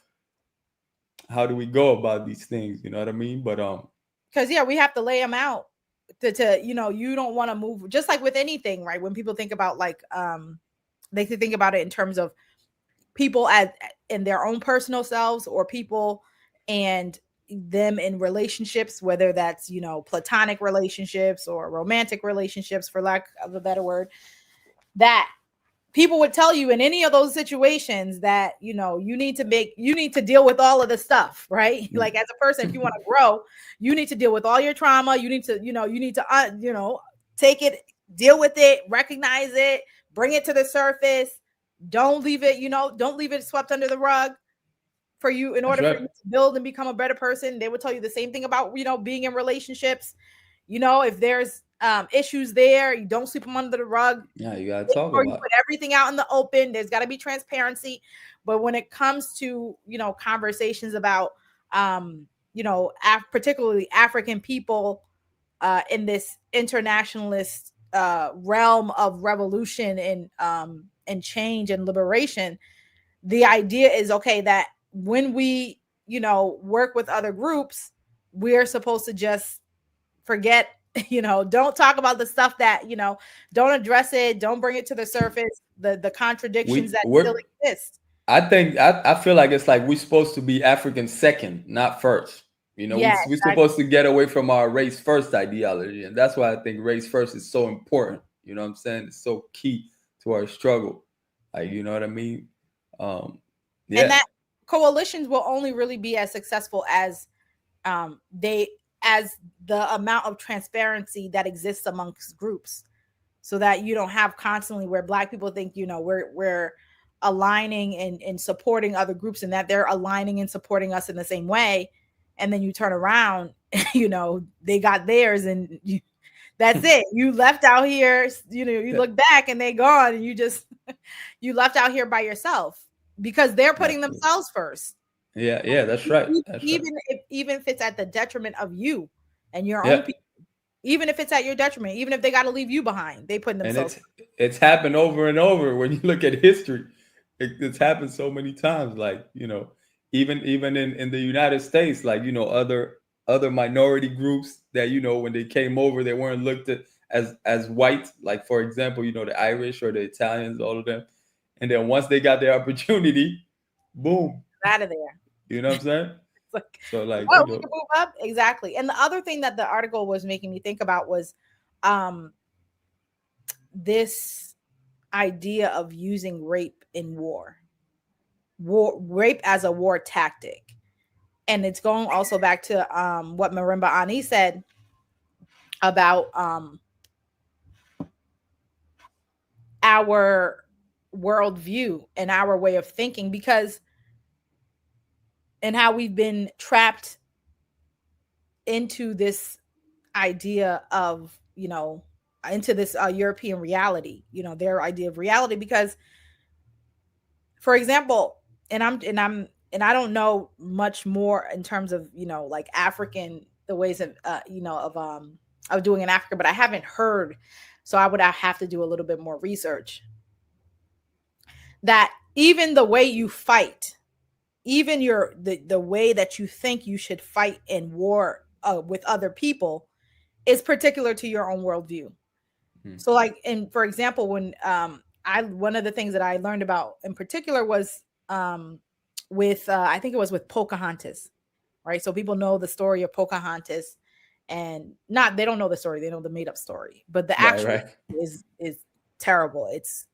do we go about these things? You know what I mean? But Because yeah, we have to lay them out to you don't want to move, just like with anything, right? When people think about like they could think about it in terms of people in their own personal selves, or people and them in relationships, whether that's platonic relationships or romantic relationships, for lack of a better word, that people would tell you in any of those situations that you need to deal with all of the stuff, right? Like as a person, if you want to grow, you need to deal with all your trauma. You need to take it, deal with it, recognize it, bring it to the surface. Don't leave it swept under the rug. For you, in that's order for right. you to build and become a better person, they would tell you the same thing about being in relationships. If there's issues there, you don't sweep them under the rug, Yeah, you gotta talk or you about put everything out in the open. There's got to be transparency. But when it comes to conversations about particularly African people in this internationalist realm of revolution and change and liberation, the idea is, okay, that when we work with other groups, we're supposed to just forget, don't talk about the stuff that don't address it, don't bring it to the surface, the contradictions we that still we're exist. I feel like it's like we're supposed to be African second, not first. Yeah, We're exactly. supposed to get away from our race first ideology. And that's why I think race first is so important. You know what I'm saying? It's so key to our struggle. Like, you know what I mean? Um, And yeah. that coalitions will only really be as successful as they as the amount of transparency that exists amongst groups, so that you don't have constantly where Black people think we're aligning and supporting other groups, and that they're aligning and supporting us in the same way, and then you turn around, they got theirs, and that's it. You left out here, you look back and they gone, and you left out here by yourself because they're putting Absolutely. themselves first. Yeah, that's right. That's right. Even if it's at the detriment of you and your own Yeah. people, even if it's at your detriment, even if they got to leave you behind, they putting And themselves. it's happened over and over when you look at history. It's happened so many times. Like, even in the United States, like, other minority groups that, when they came over, they weren't looked at as white. Like, for example, the Irish or the Italians, all of them. And then once they got their opportunity, boom. Out of there. You know what I'm saying? It's like, So like, oh, we can move up. Exactly. And the other thing that the article was making me think about was this idea of using rape in rape as a war tactic. And it's going also back to what Marimba Ani said about our worldview and our way of thinking, because and how we've been trapped into this idea of into this European reality, their idea of reality. Because, for example, and I'm and I don't know much more in terms of, like African, the ways of, of doing in Africa, but I haven't heard. So I would have to do a little bit more research. That even the way you fight, even the way that you think you should fight in war with other people is particular to your own worldview. So like, and for example, when one of the things that I learned about in particular was with I think it was with Pocahontas, right? So people know the story of Pocahontas, and they don't know the story, they know the made up story, but the actual is terrible. It's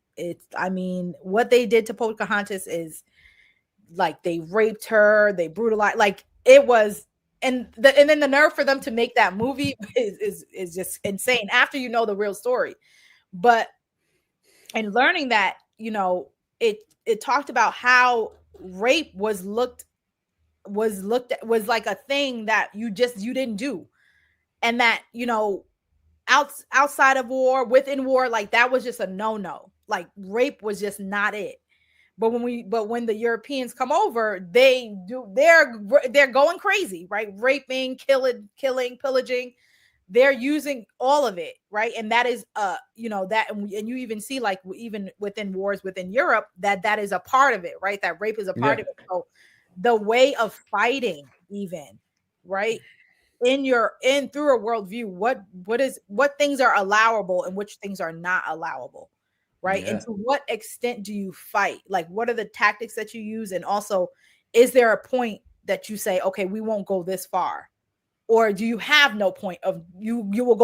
I mean, what they did to Pocahontas is like they raped her, they brutalized, like it was, and then the nerve for them to make that movie is just insane after you know the real story. But and learning that, it talked about how rape was like a thing that you didn't do, and that outside of war, within war, like that was just a no. Like rape was just not it. But when the Europeans come over, they're going crazy, right? Raping, killing, pillaging. They're using all of it, right? And that is that, and you even see, like, even within wars within Europe, that is a part of it, right? That rape is a part of it. So the way of fighting, even, right, through a worldview, what things are allowable and which things are not allowable, right? And to what extent do you fight? Like, what are the tactics that you use? And also, is there a point that you say, okay, we won't go this far? Or do you have no point of you will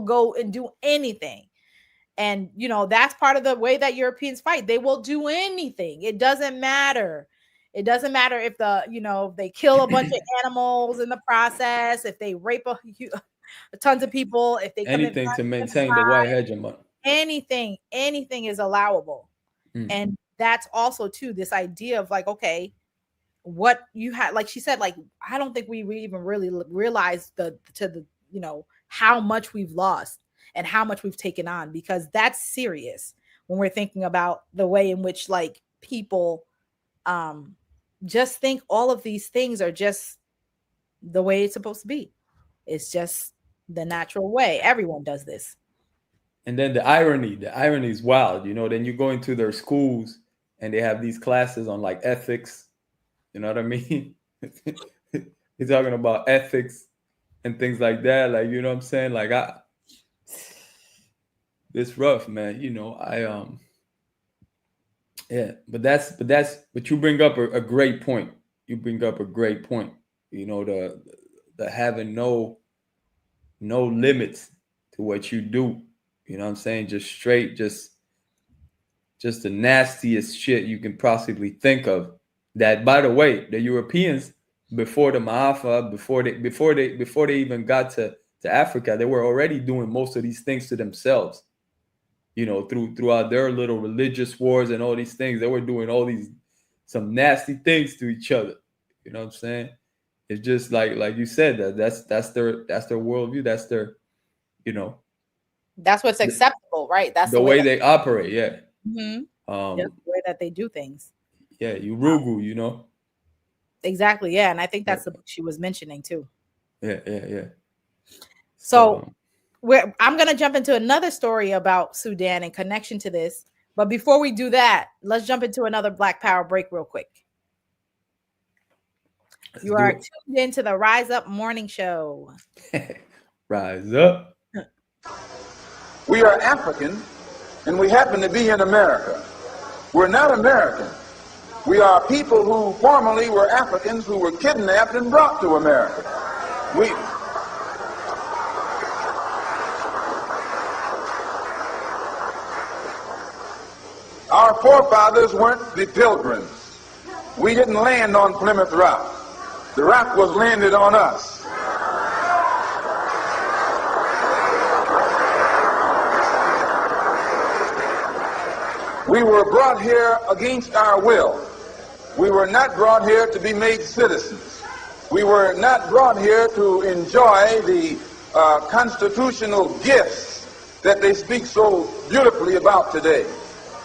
go and do anything? And that's part of the way that Europeans fight. They will do anything. It doesn't matter. It doesn't matter if if they kill a bunch of animals in the process, if they rape tons of people, if they anything to maintain the white hegemony. Anything is allowable. And that's also too this idea of like, okay, what you had, like she said, like, I don't think we even really realize how much we've lost and how much we've taken on, because that's serious when we're thinking about the way in which, like, people just think all of these things are just the way it's supposed to be. It's just the natural way. Everyone does this. And then the irony is wild. Then you go into their schools and they have these classes on like ethics. You know what I mean? He's talking about ethics and things like that. Like, you know what I'm saying? Like, it's rough, man. But you bring up a great point. The having no limits to what you do. You know what I'm saying? Just straight, just the nastiest shit you can possibly think of. That, by the way, the Europeans, before the Ma'afa, before they even got to Africa, they were already doing most of these things to themselves. Throughout their little religious wars and all these things, they were doing some nasty things to each other. You know what I'm saying? It's just like you said, that's their worldview. That's their, that's what's acceptable, right? That's the way they operate. Yeah. Mm-hmm. That's the way that they do things. Yeah, Urugu, Exactly, yeah, and I think that's the book she was mentioning too. Yeah. So I'm going to jump into another story about Sudan in connection to this, but before we do that, let's jump into another Black Power break real quick. You are tuned into the Rise Up Morning Show. Rise up. We are African, and we happen to be in America. We're not American. We are people who formerly were Africans who were kidnapped and brought to America. Our forefathers weren't the Pilgrims. We didn't land on Plymouth Rock. The rock was landed on us. We were brought here against our will. We were not brought here to be made citizens. We were not brought here to enjoy the constitutional gifts that they speak so beautifully about today.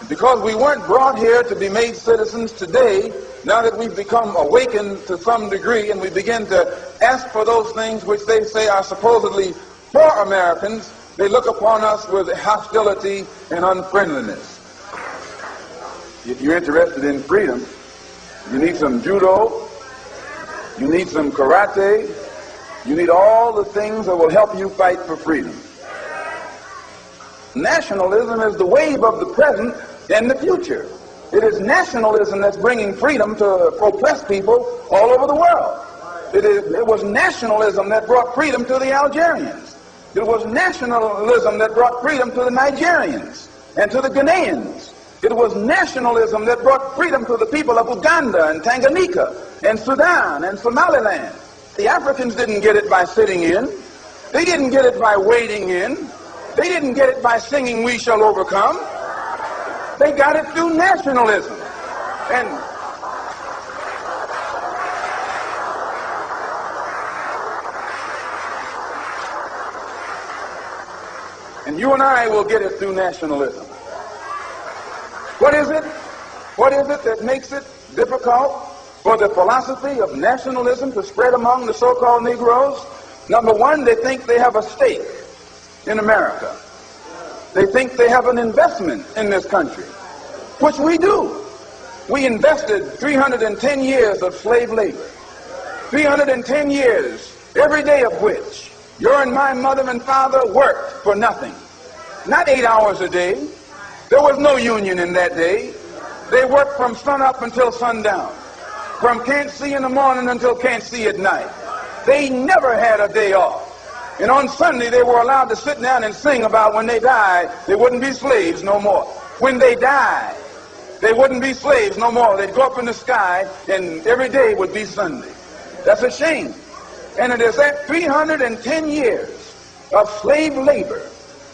Because we weren't brought here to be made citizens today, now that we've become awakened to some degree and we begin to ask for those things which they say are supposedly for Americans, they look upon us with hostility and unfriendliness. If you're interested in freedom, you need some judo, you need some karate, you need all the things that will help you fight for freedom. Nationalism is the wave of the present and the future. It is nationalism that's bringing freedom to oppressed people all over the world. It was nationalism that brought freedom to the Algerians. It was nationalism that brought freedom to the Nigerians and to the Ghanaians. It was nationalism that brought freedom to the people of Uganda and Tanganyika and Sudan and Somaliland. The Africans didn't get it by sitting in. They didn't get it by wading in. They didn't get it by singing "We Shall Overcome." They got it through nationalism. And you and I will get it through nationalism. What is it? What is it that makes it difficult for the philosophy of nationalism to spread among the so-called Negroes? Number one, they think they have a stake in America. They think they have an investment in this country, which we do. We invested 310 years of slave labor, 310 years, every day of which your and my mother and father worked for nothing. Not 8 hours a day. There was no union in that day. They worked from sun up until sundown, from can't see in the morning until can't see at night. They never had a day off. And on Sunday, they were allowed to sit down and sing about when they died, they wouldn't be slaves no more. When they died, they wouldn't be slaves no more. They'd go up in the sky, and every day would be Sunday. That's a shame. And it is that 310 years of slave labor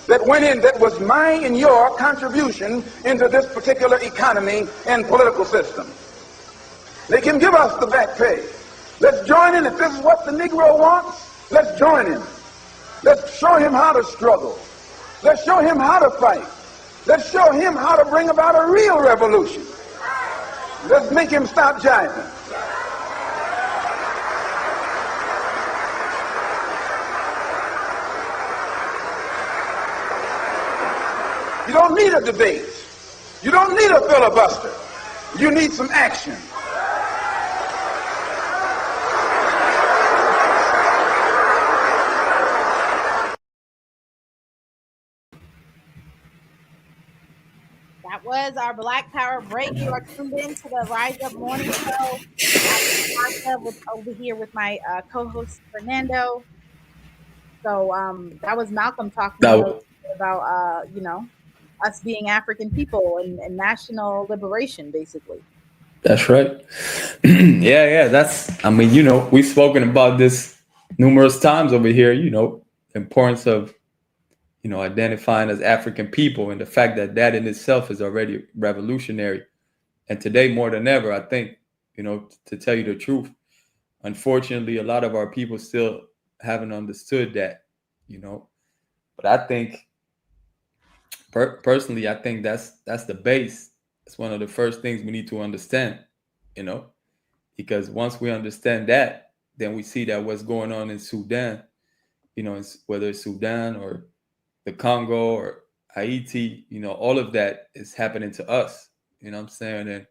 that went in, that was mine and your contribution into this particular economy and political system. They can give us the back pay. Let's join in. If this is what the Negro wants, let's join in. Let's show him how to struggle. Let's show him how to fight. Let's show him how to bring about a real revolution. Let's make him stop jiving. You don't need a debate. You don't need a filibuster. You need some action. That was our Black Power break. You are tuned in to the Rise Up Morning Show. I'm over here with my co-host Fernando. So that was Malcolm talking about us being African people and national liberation, basically. That's right. Yeah. We've spoken about this numerous times over here, the importance of, identifying as African people, and the fact that in itself is already revolutionary. And today, more than ever, I think, to tell you the truth, unfortunately, a lot of our people still haven't understood that, but I think, personally, I think that's the base. It's one of the first things we need to understand, because once we understand that, then we see that what's going on in Sudan, whether it's Sudan or the Congo or Haiti, all of that is happening to us, you know what I'm saying? And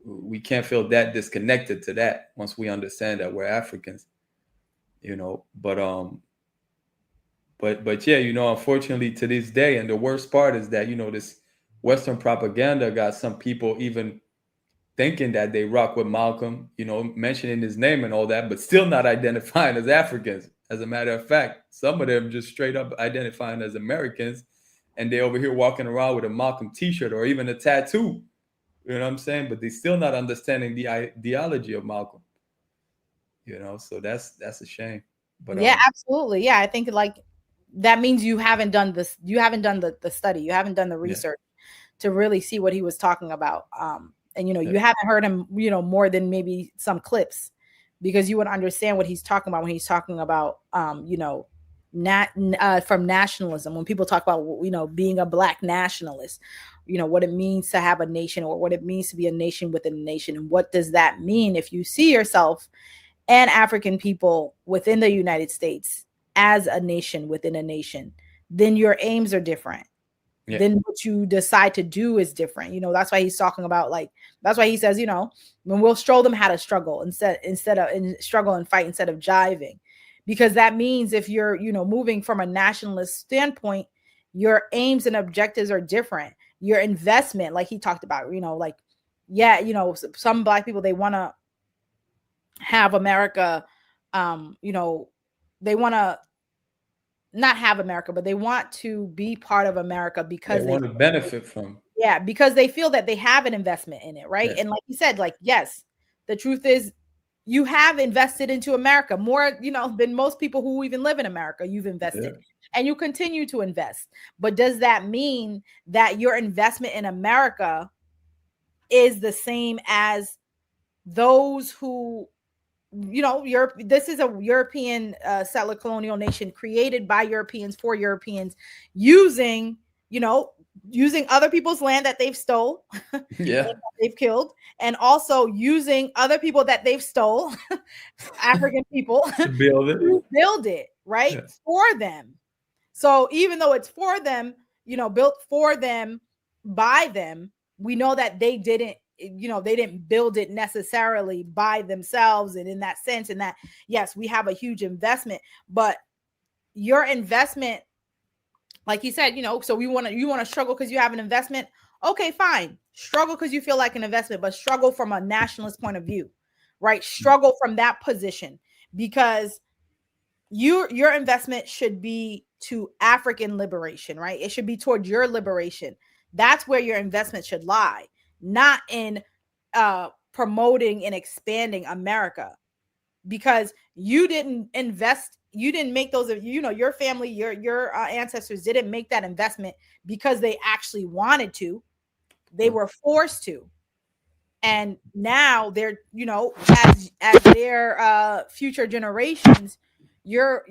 we can't feel that disconnected to that once we understand that we're Africans, but yeah, unfortunately to this day, and the worst part is that, this Western propaganda got some people even thinking that they rock with Malcolm, mentioning his name and all that, but still not identifying as Africans. As a matter of fact, some of them just straight up identifying as Americans, and they over here walking around with a Malcolm t-shirt or even a tattoo, you know what I'm saying? But they still not understanding the ideology of Malcolm, so that's a shame. But yeah, absolutely. Yeah, I think that means you haven't done this. You haven't done the study. You haven't done the research to really see what he was talking about. And, you haven't heard him, more than maybe some clips, because you would understand what he's talking about when he's talking about, from nationalism. When people talk about, you know, being a Black nationalist, you know, what it means to have a nation, or what it means to be a nation within a nation, and what does that mean if you see yourself and African people within the United States as a nation within a nation, then your aims are different. Yeah. Then what you decide to do is different. You know, that's why he's talking about, like, that's why he says, you know, when we'll show them how to struggle instead of struggle and fight instead of jiving. Because that means if you're, you know, moving from a nationalist standpoint, your aims and objectives are different. Your investment, like he talked about, you know, like, yeah, you know, some Black people, they want to have America, you know, they want to not have America, but they want to be part of America because They want to benefit from. Yeah, because they feel that they have an investment in it, right? Yes. And like you said, like, yes, the truth is you have invested into America more, you know, than most people who even live in America. You've invested and you continue to invest. But does that mean that your investment in America is the same as those who, you know, this is a European settler colonial nation created by Europeans for Europeans, using, you know, using other people's land that they've stole, Yeah, they've killed, and also using other people that they've stole, African people, to build it. to build it, right? Yeah. For them. So even though it's for them, you know, built for them, by them, we know that they didn't, you know, they didn't build it necessarily by themselves. And in that sense, and that, yes, we have a huge investment, but your investment, like you said, you know, so you want to struggle because you have an investment. Okay, fine. Struggle because you feel like an investment, but struggle from a nationalist point of view, right? Struggle from that position, because your investment should be to African liberation, right? It should be toward your liberation. That's where your investment should lie, not in promoting and expanding America, because you didn't invest, you didn't make those, you know, your family, your ancestors didn't make that investment because they actually wanted to. They were forced to. And now they're, you know, as their future generations, your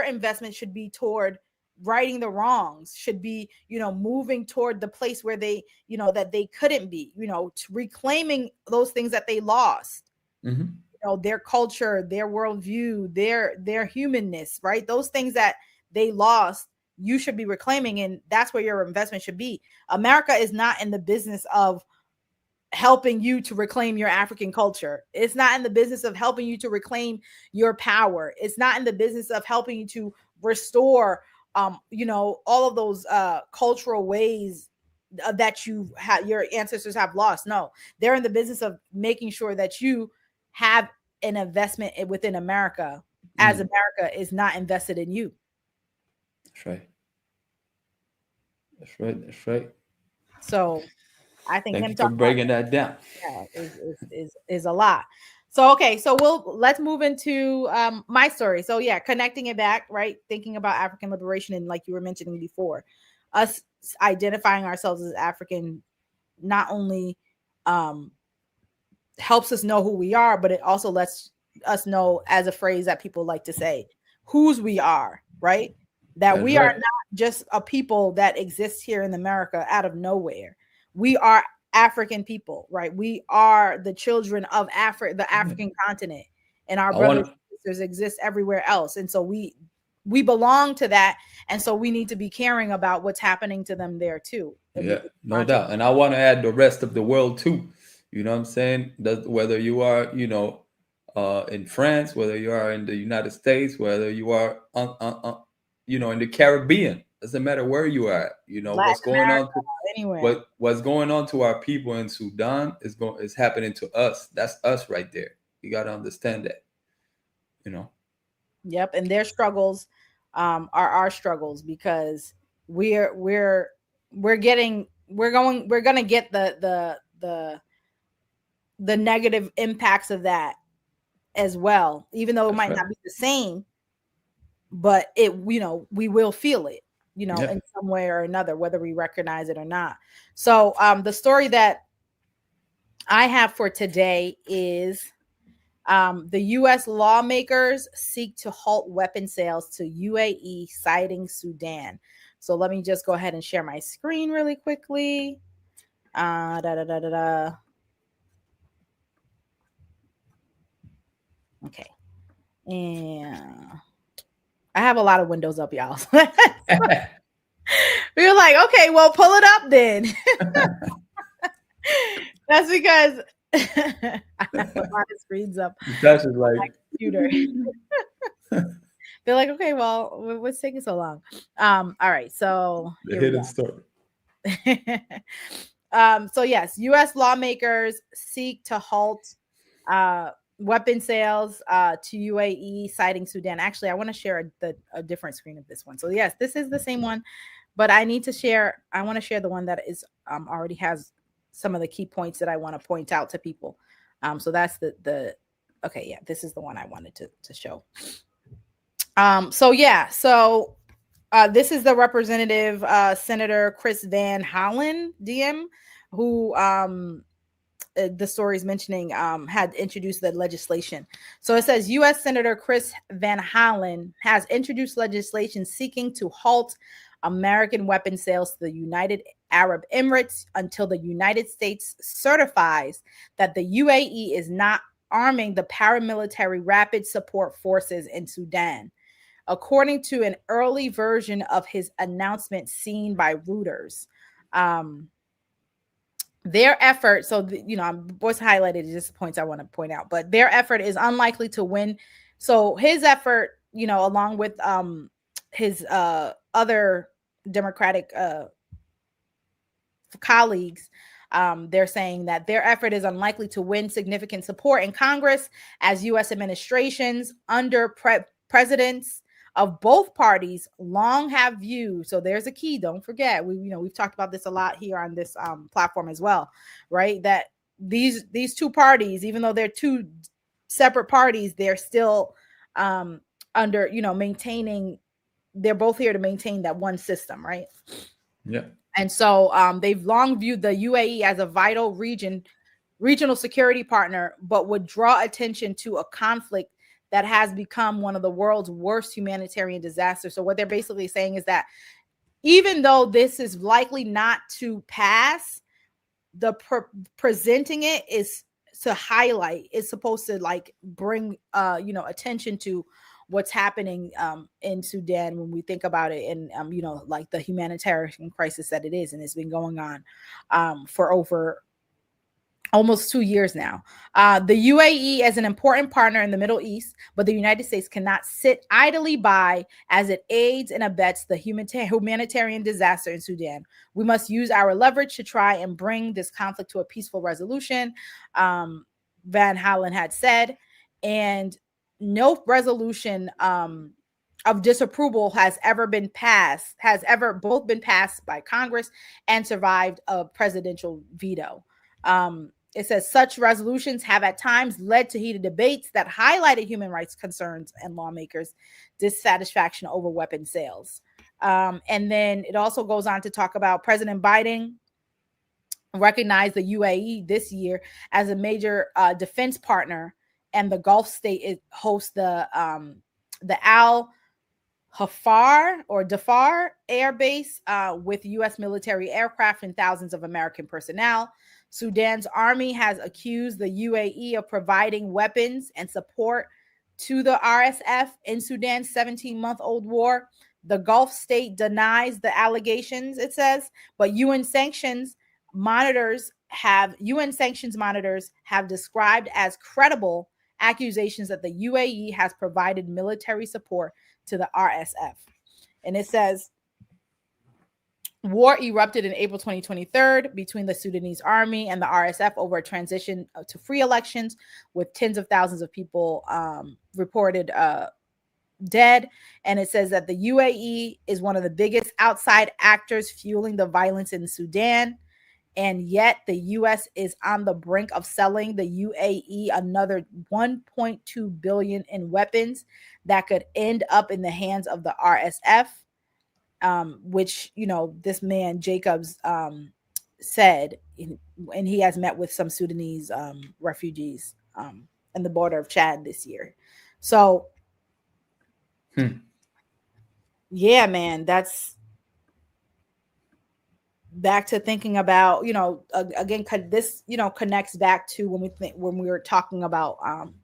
investment should be toward righting the wrongs, should be, you know, moving toward the place where they, you know, that they couldn't be, you know, reclaiming those things that they lost. Mm-hmm. You know, their culture, their worldview, their humanness, right? Those things that they lost, you should be reclaiming, and that's where your investment should be. America is not in the business of helping you to reclaim your African culture. It's not in the business of helping you to reclaim your power. It's not in the business of helping you to restore, you know, all of those cultural ways that you had, your ancestors have lost. No, they're in the business of making sure that you have an investment within America, as America is not invested in you. That's right. That's right. That's right. So I think Thank you for breaking that down. Yeah, is a lot. So okay, so let's move into my story. So yeah, connecting it back, right? Thinking about African liberation, and like you were mentioning before, us identifying ourselves as African not only helps us know who we are, but it also lets us know, as a phrase that people like to say, whose we are, right? That That's we right. are not just a people that exists here in America out of nowhere. We are African people, right? We are the children of Africa, the African continent, and our brothers and sisters exist everywhere else. And so we belong to that. And so we need to be caring about what's happening to them there too. Yeah, no doubt. And I want to add the rest of the world too. You know what I'm saying? Whether you are, you know, in France, whether you are in the United States, whether you are, you know, in the Caribbean, doesn't matter where you are at. You know, Latin what's going America, on anywhere. what's going on to our people in Sudan is happening to us. That's us right there. You got to understand that. You know. Yep, and their struggles are our struggles, because we're gonna get the negative impacts of that as well, even though it might not be the same, but it, you know, we will feel it, you know, in some way or another, whether we recognize it or not. So the story that I have for today is The U.S. lawmakers seek to halt weapon sales to UAE, citing Sudan. So let me just go ahead and share my screen really quickly. Okay. And I have a lot of windows up, y'all. We were like, okay, well, pull it up then. That's because I have a lot of screens up. That's just like my computer. They're like, okay, well, what's taking so long? All right, so the hidden story. So yes, U.S. lawmakers seek to halt weapon sales to UAE, citing Sudan. Actually, I want to share a different screen of this one. So yes, this is the same one, but I want to share the one that is already has some of the key points that I want to point out to people. So that's okay, yeah, this is the one I wanted to show. This is the representative Senator Chris Van Hollen, DM, who the story is mentioning had introduced the legislation. So it says U.S. Senator Chris Van Hollen has introduced legislation seeking to halt American weapon sales to the United Arab Emirates until the United States certifies that the UAE is not arming the paramilitary rapid support forces in Sudan, according to an early version of his announcement seen by Reuters. Their effort, Boyce highlighted just points I want to point out, but their effort is unlikely to win. So his effort, along with his other Democratic colleagues, they're saying that their effort is unlikely to win significant support in Congress as U.S. administrations under presidents of both parties long have viewed. So there's a key. Don't forget, we've talked about this a lot here on this platform as well, right? That these two parties, even though they're two separate parties, they're still under, maintaining. They're both here to maintain that one system, right? Yeah. And so they've long viewed the UAE as a vital regional security partner, but would draw attention to a conflict that has become one of the world's worst humanitarian disasters. So what they're basically saying is that even though this is likely not to pass, the presenting it is to highlight, it's supposed to bring attention to what's happening in Sudan when we think about it, and the humanitarian crisis that it is, and it's been going on for over almost 2 years now. The UAE is an important partner in the Middle East, but the United States cannot sit idly by as it aids and abets the humanitarian disaster in Sudan. We must use our leverage to try and bring this conflict to a peaceful resolution, Van Hollen had said. And no resolution of disapproval has ever been passed by Congress and survived a presidential veto. It says such resolutions have at times led to heated debates that highlighted human rights concerns and lawmakers' dissatisfaction over weapon sales. And then it also goes on to talk about President Biden recognized the UAE this year as a major defense partner, and the Gulf state hosts the Al Hafar or Dafar Air Base with U.S. military aircraft and thousands of American personnel. Sudan's army has accused the UAE of providing weapons and support to the RSF in Sudan's 17-month-old war. The Gulf state denies the allegations, it says, but UN sanctions monitors have described as credible accusations that the UAE has provided military support to the RSF. And it says, war erupted in April 2023 between the Sudanese army and the RSF over a transition to free elections, with tens of thousands of people reported dead. And it says that the UAE is one of the biggest outside actors fueling the violence in Sudan. And yet the U.S. is on the brink of selling the UAE another $1.2 billion in weapons that could end up in the hands of the RSF. Which, this man Jacobs said, and he has met with some Sudanese refugees and the border of Chad this year. So, yeah, man, that's back to thinking about, again, this, connects back to when we were talking about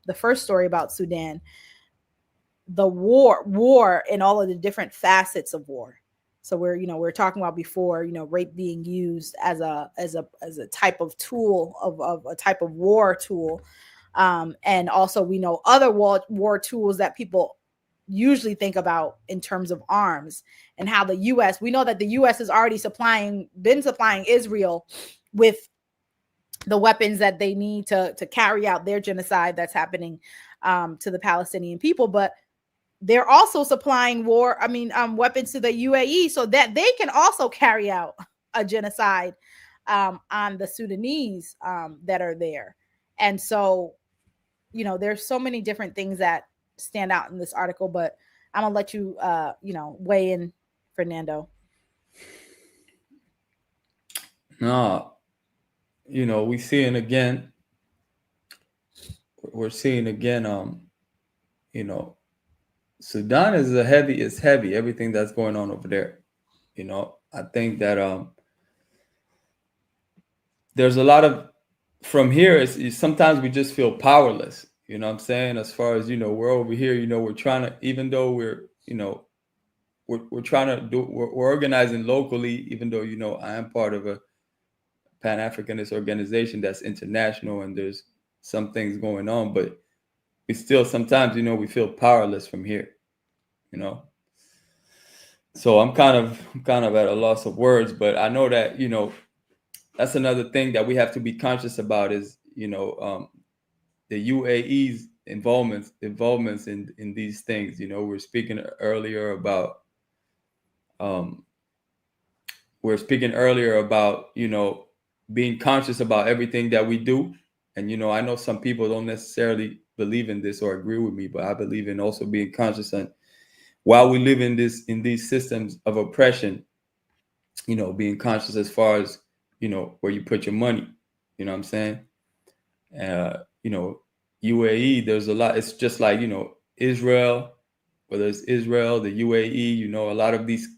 the first story about Sudan, the war and all of the different facets of war. So we're talking about before, rape being used as a type of tool of a type of war tool. And also we know other war tools that people usually think about in terms of arms, and how we know that the US has already been supplying Israel with the weapons that they need to carry out their genocide that's happening to the Palestinian people. But they're also supplying weapons to the UAE so that they can also carry out a genocide on the Sudanese that are there. And so, there's so many different things that stand out in this article, but I'm gonna let you weigh in, Fernando. No, we're seeing again, Sudan is heavy, everything that's going on over there. I think that there's a lot of, from here, is sometimes we just feel powerless. You know what I'm saying? As far as, we're over here, we're trying to, even though we're trying to we're organizing locally, even though, I am part of a Pan-Africanist organization that's international and there's some things going on, but we still sometimes, we feel powerless from here, So I'm kind of at a loss of words, but I know that, that's another thing that we have to be conscious about is, the UAE's involvements in these things. We're speaking earlier about being conscious about everything that we do. And, I know some people don't necessarily believe in this or agree with me, but I believe in also being conscious. And while we live in these systems of oppression, being conscious as far as, where you put your money, you know what I'm saying? UAE, there's a lot. It's just like, Israel, whether it's Israel, the UAE, a lot of these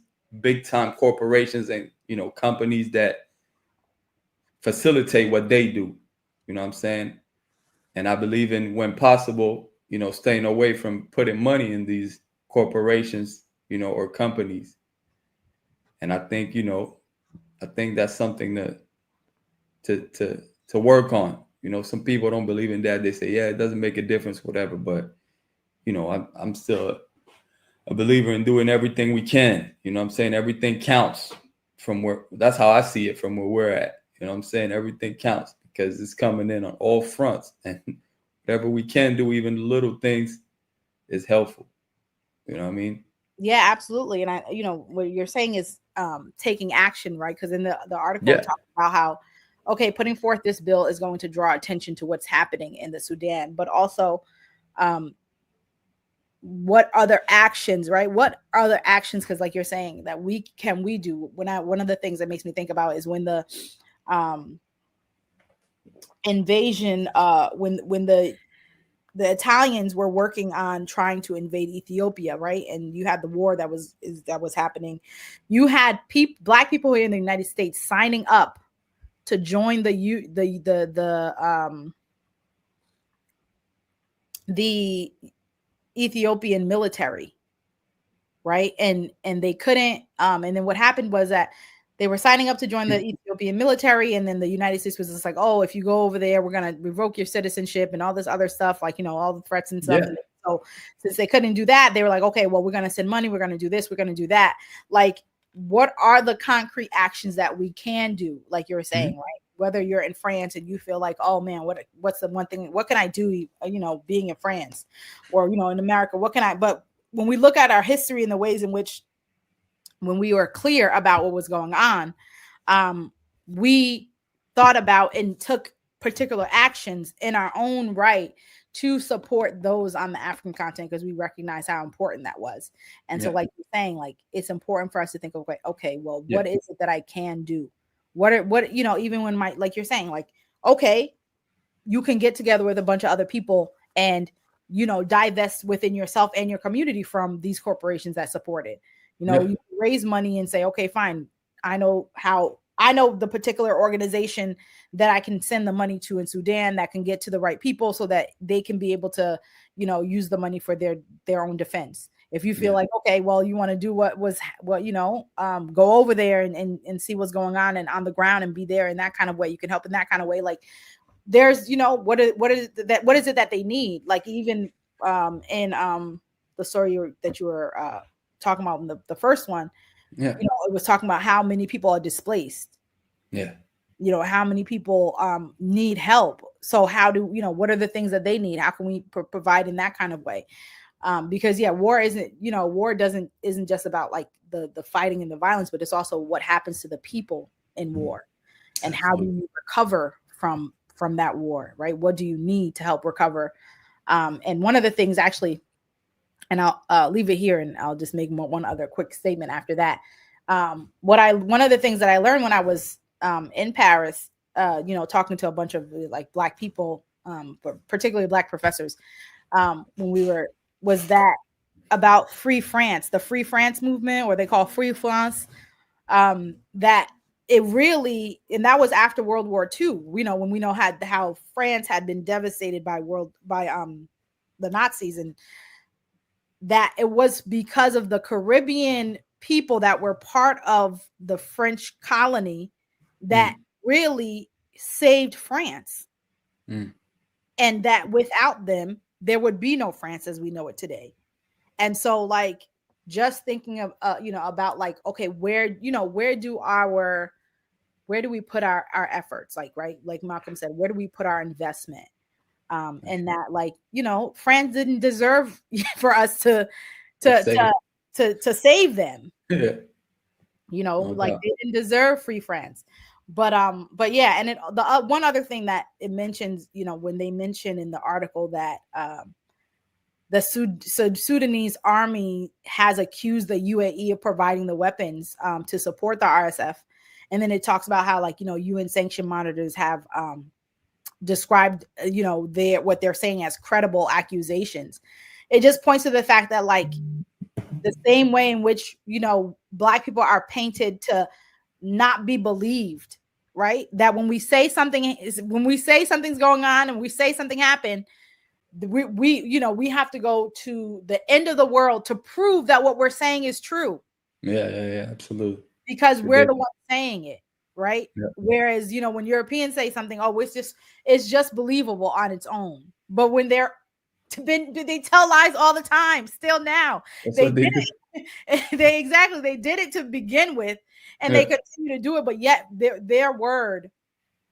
big time corporations and, companies that facilitate what they do, you know what I'm saying? And I believe in, when possible, staying away from putting money in these corporations, or companies. And I think, that's something to work on. Some people don't believe in that. They say, yeah, it doesn't make a difference, whatever. But, I'm still a believer in doing everything we can. I'm saying? Everything counts that's how I see it from where we're at. I'm saying? Everything counts because it's coming in on all fronts. And whatever we can do, even the little things, is helpful. You know what I mean? Yeah, absolutely. And what you're saying is taking action, right? Because in the article it talks about how, okay, putting forth this bill is going to draw attention to what's happening in the Sudan, but also what other actions, right? What other actions? Because like you're saying, that we do. One of the things that makes me think about is when the invasion, when the Italians were working on trying to invade Ethiopia, right? And you had the war that was happening. You had Black people here in the United States signing up to join the Ethiopian military, right? And they couldn't. And then what happened was that they were signing up to join the Ethiopian military, and then the United States was just like, "Oh, if you go over there, we're gonna revoke your citizenship and all this other stuff, like all the threats and stuff." Yeah. And so since they couldn't do that, they were like, "Okay, well, we're gonna send money, we're gonna do this, we're gonna do that." Like, what are the concrete actions that we can do? Like you were saying, right? Whether you're in France and you feel like, "Oh man, what's the one thing? What can I do? Being in France, or in America, what can I?" But when we look at our history and the ways in which, when we were clear about what was going on, we thought about and took particular actions in our own right to support those on the African continent, because we recognize how important that was. And so, like you're saying, like, it's important for us to think of, like, okay, well, what is it that I can do? Even when like you're saying, like, okay, you can get together with a bunch of other people and, you know, divest within yourself and your community from these corporations that support it. You know, you raise money and say, okay, fine. I know the particular organization that I can send the money to in Sudan that can get to the right people so that they can be able to, you know, use the money for their own defense. If you feel like, okay, well, you want to do what you know, go over there and see what's going on and on the ground and be there in that kind of way, you can help in that kind of way. Like there's, you know, what is it that they need? Like even in the story that you were talking about in the first one, you know, it was talking about how many people are displaced. You know, how many people need help. So how do, you know, what are the things that they need? How can we provide in that kind of way? Because war isn't, you know, isn't just about like the fighting and the violence, but it's also what happens to the people in war, and how do you recover from that war, right? What do you need to help recover? And one of the things actually, and I'll leave it here and I'll just make one other quick statement after that. One of the things that I learned when I was in Paris, you know, talking to a bunch of like Black people, but particularly Black professors, was that about Free France, the Free France movement, or they call Free France, that it really, and that was after World War II, you know, when we know how France had been devastated by the Nazis, and that it was because of the Caribbean people that were part of the French colony that really saved France. And that without them, there would be no France as we know it today. And so like, just thinking of, you know, about like, okay, where do we put our efforts? Like, right. Like Malcolm said, where do we put our investment? And that, like, you know, France didn't deserve for us to save them. You know, like they didn't deserve Free France. But yeah, and the one other thing that it mentions, you know, when they mention in the article that the Sudanese army has accused the UAE of providing the weapons to support the RSF, and then it talks about how, like, you know, UN sanction monitors have described, you know, what they're saying as credible accusations. It just points to the fact that, like, the same way in which, you know, Black people are painted to not be believed, right? That when we say something's going on and we say something happened, we you know, we have to go to the end of the world to prove that what we're saying is true. Yeah, absolutely. Because we're the ones saying it, right? Whereas, you know, when Europeans say something, oh, it's just believable on its own. But when they tell lies all the time, still now. They did it to begin with, and they continue to do it, but yet their word,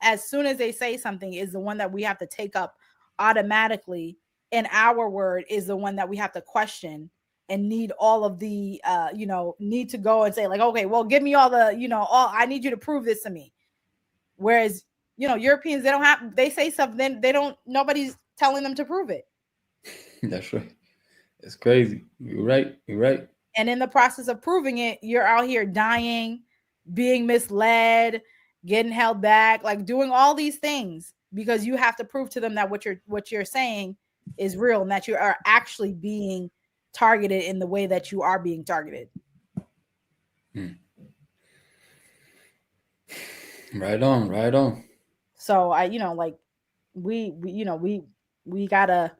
as soon as they say something, is the one that we have to take up automatically, and our word is the one that we have to question and need all of the you know, need to go and say, like, okay, well, give me all the, you know, I need you to prove this to me. Whereas, you know, Europeans, they say something, then nobody's telling them to prove it. That's right. It's crazy. You're right. And in the process of proving it, you're out here dying, being misled, getting held back, like doing all these things because you have to prove to them that what you're saying is real and that you are actually being targeted in the way that you are being targeted. Right on. So we gotta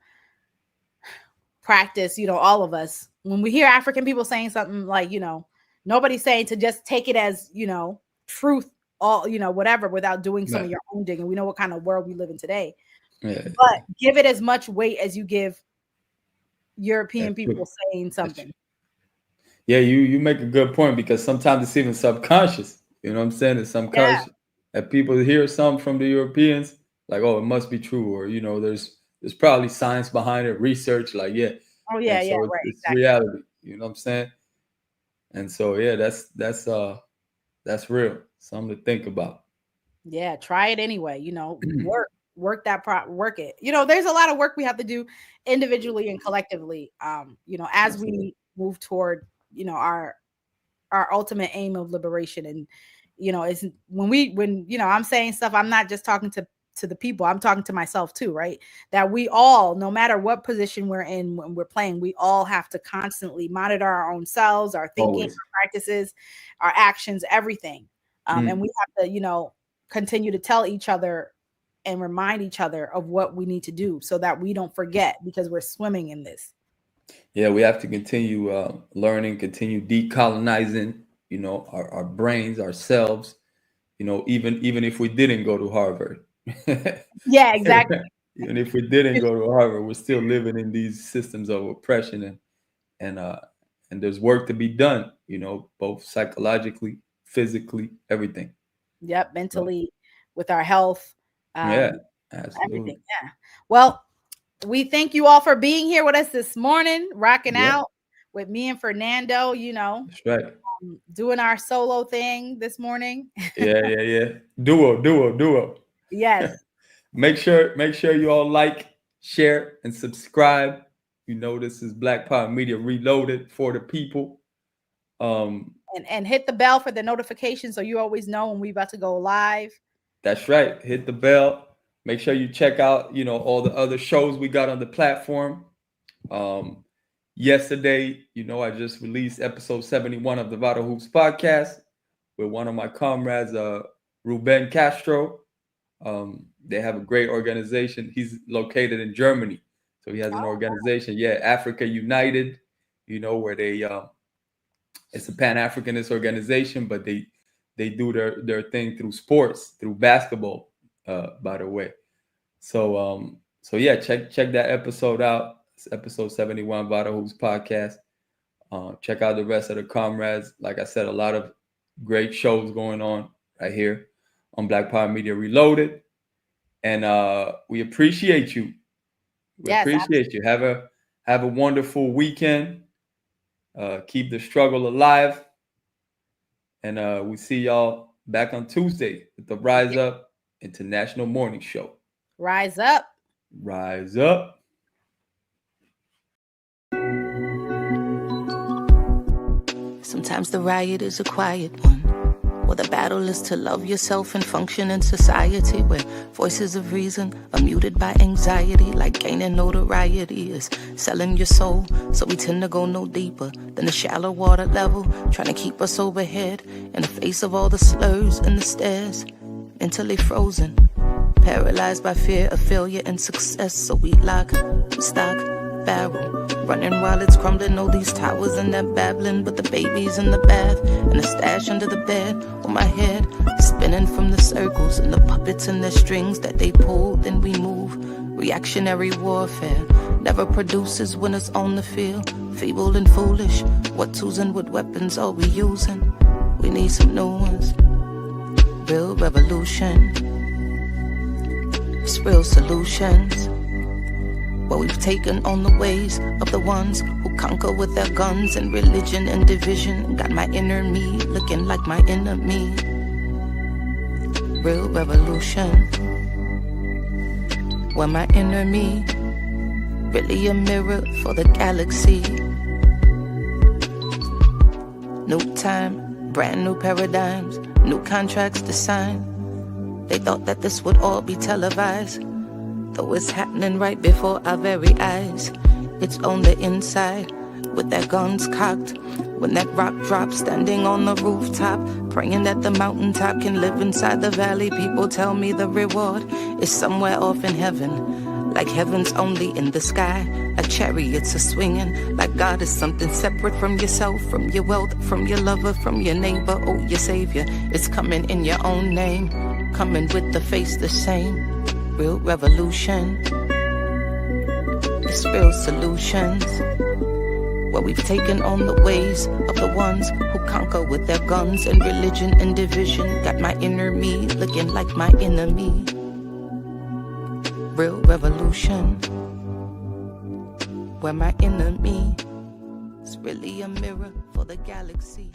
practice, you know, all of us, when we hear African people saying something, like, you know, nobody's saying to just take it as, you know, truth, all, you know, whatever, without doing some of your own digging. We know what kind of world we live in today, but give it as much weight as you give European people saying something. Yeah, you make a good point, because sometimes it's even subconscious. You know what I'm saying? It's subconscious that people hear something from the Europeans, like, oh, it must be true, or, you know, there's probably science behind it, research, like, right. It's exactly. Reality. You know what I'm saying? And so that's real. Something to think about. Yeah, try it anyway. You know, work it. You know, there's a lot of work we have to do individually and collectively. You know, as we move toward, you know, our ultimate aim of liberation. And, you know, it's when you know, I'm saying stuff, I'm not just talking to to the people, I'm talking to myself too, right? That we all, no matter what position we're in when we're playing, we all have to constantly monitor our own selves, our thinking, Always. our practices, our actions, everything. And we have to, you know, continue to tell each other and remind each other of what we need to do so that we don't forget, because we're swimming in this. Yeah, we have to continue learning, continue decolonizing, you know, our brains, ourselves, you know, even if we didn't go to Harvard. Yeah, exactly. Even if we didn't go to Harvard, we're still living in these systems of oppression, and there's work to be done, you know, both psychologically, physically, everything. Yep, mentally, with our health. Yeah, absolutely. Everything. Yeah. Well, we thank you all for being here with us this morning, rocking out with me and Fernando, you know, That's right. doing our solo thing this morning. Yeah. Duo. Yes. Make sure you all like, share, and subscribe. You know, this is Black Power Media Reloaded for the people. And hit the bell for the notification so you always know when we about to go live. That's right. Hit the bell. Make sure you check out, you know, all the other shows we got on the platform. Yesterday, you know, I just released episode 71 of the Vital Hoops podcast with one of my comrades, Ruben Castro. They have a great organization. He's located in Germany, so he has an organization. Yeah, Africa United. You know, where they it's a Pan-Africanist organization, but they do their thing through sports, through basketball. By the way, so yeah, check that episode out. It's episode 71, Vital Hoops podcast. Check out the rest of the comrades. Like I said, a lot of great shows going on right here on Black Power Media Reloaded. And we appreciate you. We appreciate you. Have a wonderful weekend. Keep the struggle alive. And we see y'all back on Tuesday with the Rise Up International Morning Show. Rise up. Rise up. Sometimes the riot is a quiet one. Well, the battle is to love yourself and function in society where voices of reason are muted by anxiety, like gaining notoriety is selling your soul. So we tend to go no deeper than the shallow water level, trying to keep us overhead in the face of all the slurs and the stares, mentally frozen, paralyzed by fear of failure and success. So we lock, stock, barrel, running while it's crumbling. All these towers and they're babbling, but the baby's in the bath and the stash under the bed on my head, spinning from the circles and the puppets and the strings that they pull. Then we move. Reactionary warfare never produces winners on the field. Feeble and foolish. What tools and what weapons are we using? We need some new ones. Real revolution. It's real solutions. What we've taken on the ways of the ones who conquer with their guns and religion and division. Got my inner me looking like my enemy. Real revolution. Where my inner me really a mirror for the galaxy. New time, brand new paradigms, new contracts to sign. They thought that this would all be televised, though it's happening right before our very eyes. It's on the inside, with their guns cocked. When that rock drops, standing on the rooftop, praying that the mountaintop can live inside the valley. People tell me the reward is somewhere off in heaven, like heaven's only in the sky. A chariot's a swinging, like God is something separate from yourself, from your wealth, from your lover, from your neighbor. Oh, your savior is coming in your own name, coming with the face the same. Real revolution. It's real solutions. Where we've taken on the ways of the ones who conquer with their guns and religion and division. Got my inner me looking like my enemy. Real revolution. Where my enemy is really a mirror for the galaxy.